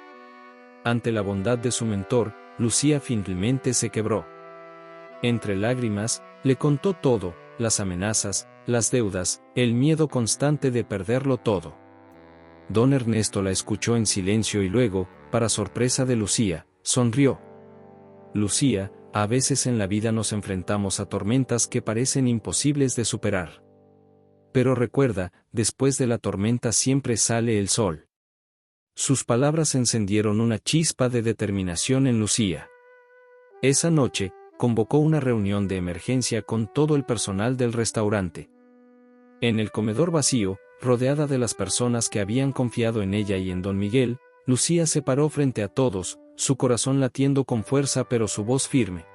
[SPEAKER 1] Ante la bondad de su mentor, Lucía finalmente se quebró. Entre lágrimas, le contó todo, las amenazas, las deudas, el miedo constante de perderlo todo. Don Ernesto la escuchó en silencio y luego, para sorpresa de Lucía, sonrió. Lucía, a veces en la vida nos enfrentamos a tormentas que parecen imposibles de superar. Pero recuerda, después de la tormenta siempre sale el sol. Sus palabras encendieron una chispa de determinación en Lucía. Esa noche, convocó una reunión de emergencia con todo el personal del restaurante. En el comedor vacío, rodeada de las personas que habían confiado en ella y en don Miguel, Lucía se paró frente a todos, su corazón latiendo con fuerza pero su voz firme.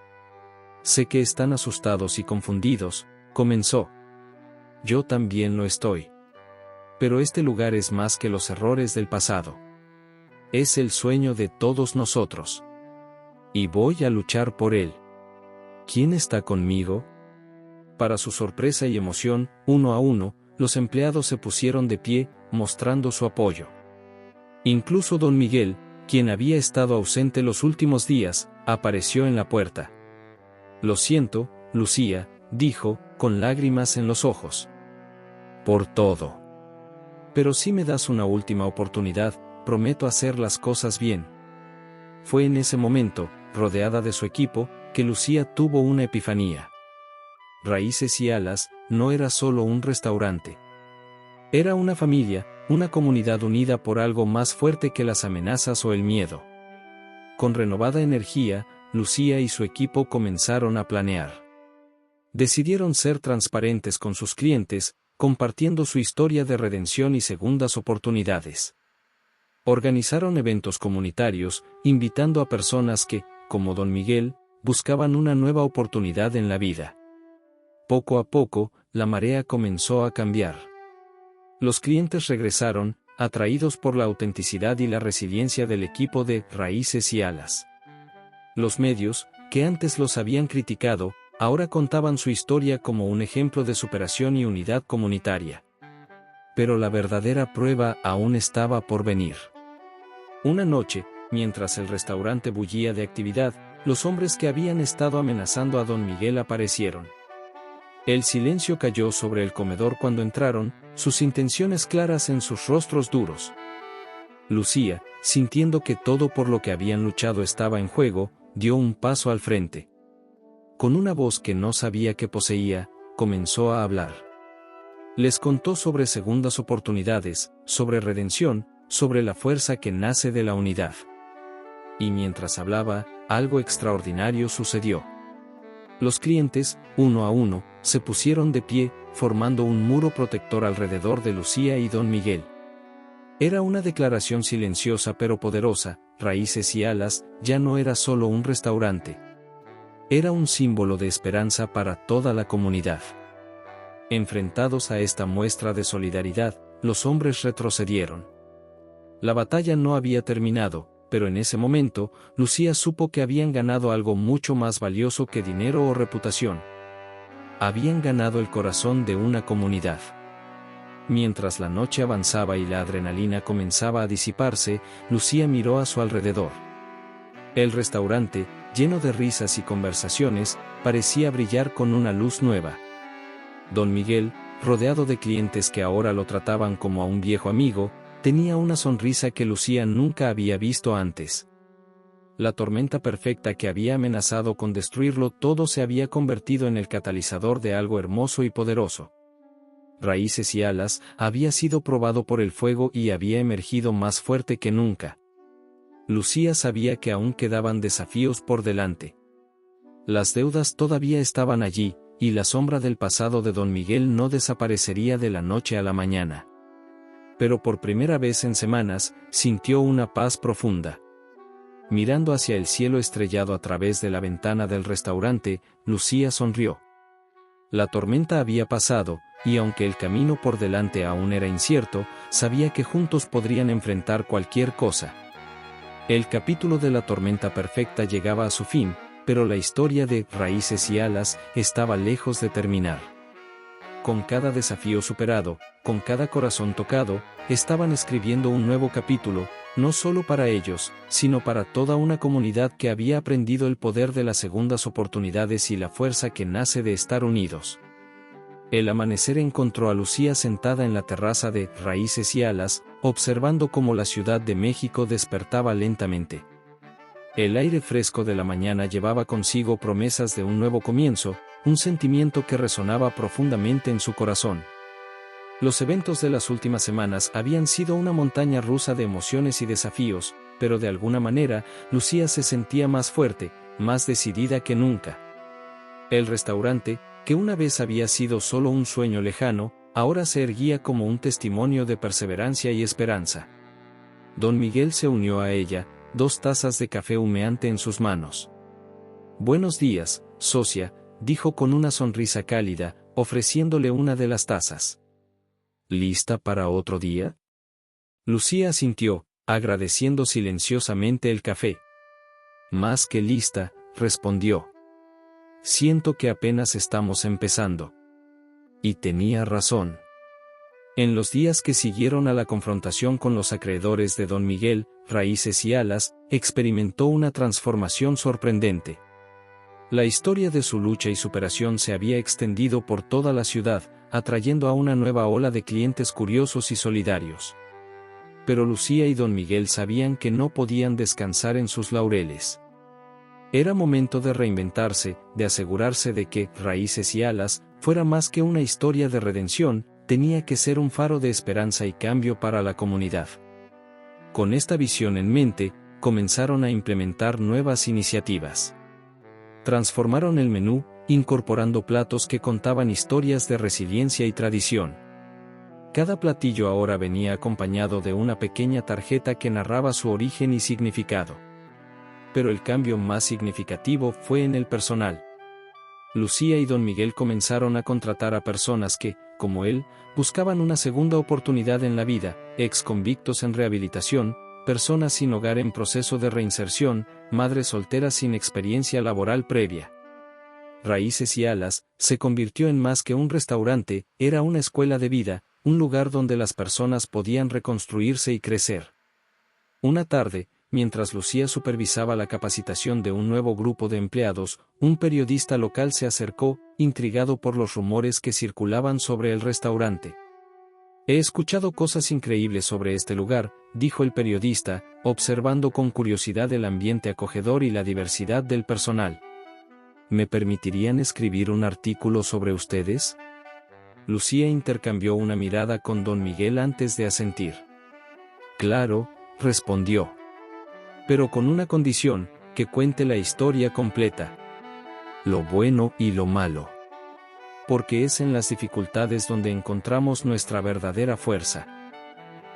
[SPEAKER 1] Sé que están asustados y confundidos, comenzó. Yo también lo estoy. pero este lugar es más que los errores del pasado. Es el sueño de todos nosotros. Y voy a luchar por él. ¿Quién está conmigo? Para su sorpresa y emoción, uno a uno, los empleados se pusieron de pie, mostrando su apoyo. Incluso don Miguel, quien había estado ausente los últimos días, apareció en la puerta. Lo siento, Lucía, dijo, con lágrimas en los ojos. Por todo. Pero si me das una última oportunidad, prometo hacer las cosas bien. Fue en ese momento, rodeada de su equipo, que Lucía tuvo una epifanía. Raíces y Alas no era solo un restaurante. Era una familia, una comunidad unida por algo más fuerte que las amenazas o el miedo. Con renovada energía, Lucía y su equipo comenzaron a planear. Decidieron ser transparentes con sus clientes, compartiendo su historia de redención y segundas oportunidades. Organizaron eventos comunitarios, invitando a personas que, como don Miguel, buscaban una nueva oportunidad en la vida. Poco a poco, la marea comenzó a cambiar. Los clientes regresaron, atraídos por la autenticidad y la resiliencia del equipo de Raíces y Alas. Los medios, que antes los habían criticado, ahora contaban su historia como un ejemplo de superación y unidad comunitaria. Pero la verdadera prueba aún estaba por venir. Una noche, mientras el restaurante bullía de actividad, los hombres que habían estado amenazando a don Miguel aparecieron. El silencio cayó sobre el comedor cuando entraron, sus intenciones claras en sus rostros duros. Lucía, sintiendo que todo por lo que habían luchado estaba en juego, dio un paso al frente. Con una voz que no sabía que poseía, comenzó a hablar. Les contó sobre segundas oportunidades, sobre redención, sobre la fuerza que nace de la unidad. Y mientras hablaba, algo extraordinario sucedió. Los clientes, uno a uno, se pusieron de pie, formando un muro protector alrededor de Lucía y don Miguel. Era una declaración silenciosa pero poderosa. Raíces y Alas ya no era solo un restaurante. Era un símbolo de esperanza para toda la comunidad. Enfrentados a esta muestra de solidaridad, los hombres retrocedieron. La batalla no había terminado, pero en ese momento, Lucía supo que habían ganado algo mucho más valioso que dinero o reputación. Habían ganado el corazón de una comunidad. Mientras la noche avanzaba y la adrenalina comenzaba a disiparse, Lucía miró a su alrededor. El restaurante, lleno de risas y conversaciones, parecía brillar con una luz nueva. Don Miguel, rodeado de clientes que ahora lo trataban como a un viejo amigo, tenía una sonrisa que Lucía nunca había visto antes. La tormenta perfecta que había amenazado con destruirlo todo se había convertido en el catalizador de algo hermoso y poderoso. Raíces y Alas había sido probado por el fuego y había emergido más fuerte que nunca. Lucía sabía que aún quedaban desafíos por delante. Las deudas todavía estaban allí, y la sombra del pasado de don Miguel no desaparecería de la noche a la mañana. Pero por primera vez en semanas, sintió una paz profunda. Mirando hacia el cielo estrellado a través de la ventana del restaurante, Lucía sonrió. La tormenta había pasado, y aunque el camino por delante aún era incierto, sabía que juntos podrían enfrentar cualquier cosa. El capítulo de la tormenta perfecta llegaba a su fin, pero la historia de Raíces y Alas estaba lejos de terminar. Con cada desafío superado, con cada corazón tocado, estaban escribiendo un nuevo capítulo, no solo para ellos, sino para toda una comunidad que había aprendido el poder de las segundas oportunidades y la fuerza que nace de estar unidos. El amanecer encontró a Lucía sentada en la terraza de Raíces y Alas, observando cómo la Ciudad de México despertaba lentamente. El aire fresco de la mañana llevaba consigo promesas de un nuevo comienzo, un sentimiento que resonaba profundamente en su corazón. Los eventos de las últimas semanas habían sido una montaña rusa de emociones y desafíos, pero de alguna manera, Lucía se sentía más fuerte, más decidida que nunca. El restaurante, que una vez había sido solo un sueño lejano, ahora se erguía como un testimonio de perseverancia y esperanza. Don Miguel se unió a ella, 2 tazas de café humeante en sus manos. «Buenos días, socia», dijo con una sonrisa cálida, ofreciéndole una de las tazas. ¿Lista para otro día? Lucía asintió, agradeciendo silenciosamente el café. Más que lista, respondió. Siento que apenas estamos empezando. Y tenía razón. En los días que siguieron a la confrontación con los acreedores de Don Miguel, Raíces y Alas, experimentó una transformación sorprendente. La historia de su lucha y superación se había extendido por toda la ciudad, atrayendo a una nueva ola de clientes curiosos y solidarios. Pero Lucía y Don Miguel sabían que no podían descansar en sus laureles. Era momento de reinventarse, de asegurarse de que Raíces y Alas fuera más que una historia de redención, tenía que ser un faro de esperanza y cambio para la comunidad. Con esta visión en mente, comenzaron a implementar nuevas iniciativas. Transformaron el menú, incorporando platos que contaban historias de resiliencia y tradición. Cada platillo ahora venía acompañado de una pequeña tarjeta que narraba su origen y significado. Pero el cambio más significativo fue en el personal. Lucía y Don Miguel comenzaron a contratar a personas que, como él, buscaban una segunda oportunidad en la vida, ex-convictos en rehabilitación, personas sin hogar en proceso de reinserción, madres solteras sin experiencia laboral previa. Raíces y Alas se convirtió en más que un restaurante, era una escuela de vida, un lugar donde las personas podían reconstruirse y crecer. Una tarde, mientras Lucía supervisaba la capacitación de un nuevo grupo de empleados, un periodista local se acercó, intrigado por los rumores que circulaban sobre el restaurante. He escuchado cosas increíbles sobre este lugar, dijo el periodista, observando con curiosidad el ambiente acogedor y la diversidad del personal. ¿Me permitirían escribir un artículo sobre ustedes? Lucía intercambió una mirada con Don Miguel antes de asentir. Claro, respondió. Pero con una condición, que cuente la historia completa. Lo bueno y lo malo. Porque es en las dificultades donde encontramos nuestra verdadera fuerza.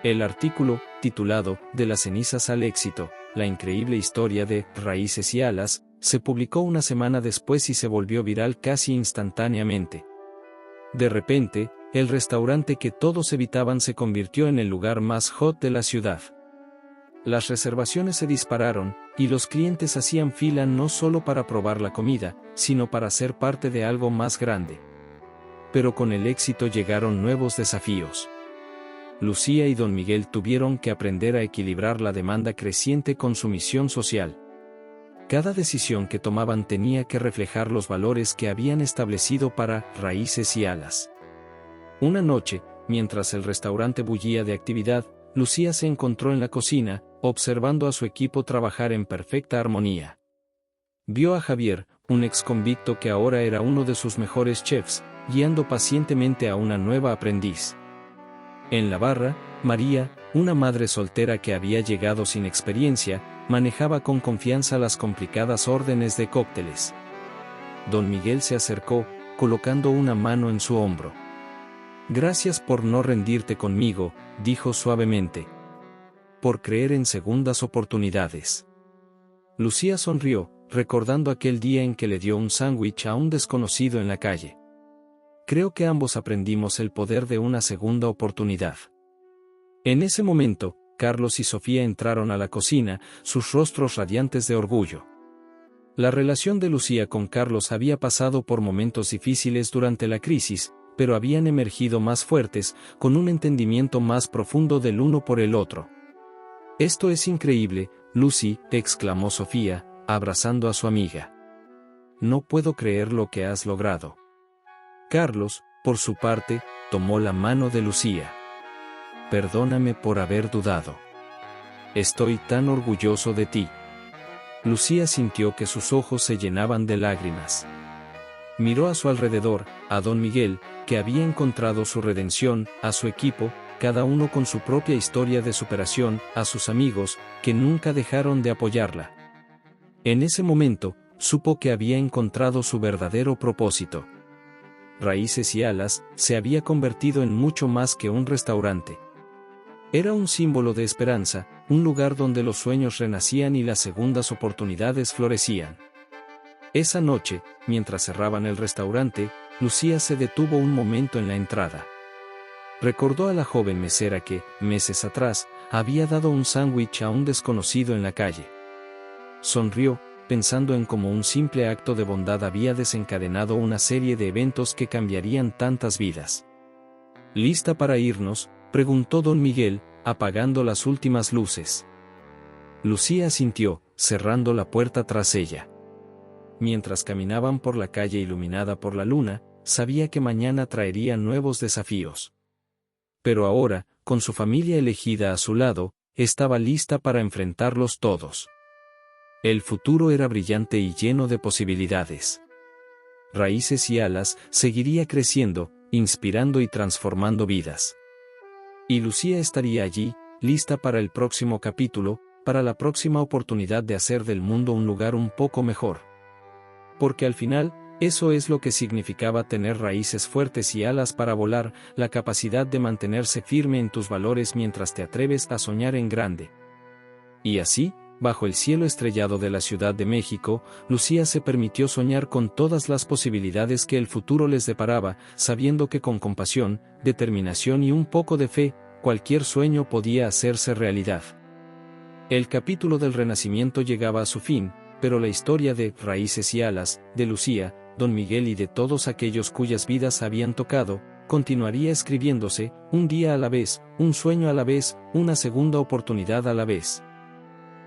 [SPEAKER 1] El artículo, titulado De las cenizas al éxito, la increíble historia de Raíces y Alas, se publicó una semana después y se volvió viral casi instantáneamente. De repente, el restaurante que todos evitaban se convirtió en el lugar más hot de la ciudad. Las reservaciones se dispararon, y los clientes hacían fila no solo para probar la comida, sino para ser parte de algo más grande. Pero con el éxito llegaron nuevos desafíos. Lucía y Don Miguel tuvieron que aprender a equilibrar la demanda creciente con su misión social. Cada decisión que tomaban tenía que reflejar los valores que habían establecido para Raíces y Alas. Una noche, mientras el restaurante bullía de actividad, Lucía se encontró en la cocina, observando a su equipo trabajar en perfecta armonía. Vio a Javier, un ex-convicto que ahora era uno de sus mejores chefs, guiando pacientemente a una nueva aprendiz. En la barra, María, una madre soltera que había llegado sin experiencia, manejaba con confianza las complicadas órdenes de cócteles. Don Miguel se acercó, colocando una mano en su hombro. Gracias por no rendirte conmigo, dijo suavemente. Por creer en segundas oportunidades. Lucía sonrió, recordando aquel día en que le dio un sándwich a un desconocido en la calle. Creo que ambos aprendimos el poder de una segunda oportunidad. En ese momento, Carlos y Sofía entraron a la cocina, sus rostros radiantes de orgullo. La relación de Lucía con Carlos había pasado por momentos difíciles durante la crisis, pero habían emergido más fuertes, con un entendimiento más profundo del uno por el otro. Esto es increíble, Lucy, exclamó Sofía, abrazando a su amiga. No puedo creer lo que has logrado. Carlos, por su parte, tomó la mano de Lucía. Perdóname por haber dudado. Estoy tan orgulloso de ti. Lucía sintió que sus ojos se llenaban de lágrimas. Miró a su alrededor, a Don Miguel, que había encontrado su redención, a su equipo, cada uno con su propia historia de superación, a sus amigos, que nunca dejaron de apoyarla. En ese momento, supo que había encontrado su verdadero propósito. Raíces y Alas se había convertido en mucho más que un restaurante. Era un símbolo de esperanza, un lugar donde los sueños renacían y las segundas oportunidades florecían. Esa noche, mientras cerraban el restaurante, Lucía se detuvo un momento en la entrada. Recordó a la joven mesera que, meses atrás, había dado un sándwich a un desconocido en la calle. Sonrió, pensando en cómo un simple acto de bondad había desencadenado una serie de eventos que cambiarían tantas vidas. ¿Lista para irnos?, preguntó don Miguel, apagando las últimas luces. Lucía asintió, cerrando la puerta tras ella. Mientras caminaban por la calle iluminada por la luna, sabía que mañana traería nuevos desafíos. Pero ahora, con su familia elegida a su lado, estaba lista para enfrentarlos todos. El futuro era brillante y lleno de posibilidades. Raíces y Alas seguiría creciendo, inspirando y transformando vidas. Y Lucía estaría allí, lista para el próximo capítulo, para la próxima oportunidad de hacer del mundo un lugar un poco mejor. Porque al final, eso es lo que significaba tener raíces fuertes y alas para volar, la capacidad de mantenerse firme en tus valores mientras te atreves a soñar en grande. Y así, bajo el cielo estrellado de la Ciudad de México, Lucía se permitió soñar con todas las posibilidades que el futuro les deparaba, sabiendo que con compasión, determinación y un poco de fe, cualquier sueño podía hacerse realidad. El capítulo del Renacimiento llegaba a su fin, pero la historia de Raíces y Alas, de Lucía, don Miguel y de todos aquellos cuyas vidas habían tocado, continuaría escribiéndose, un día a la vez, un sueño a la vez, una segunda oportunidad a la vez.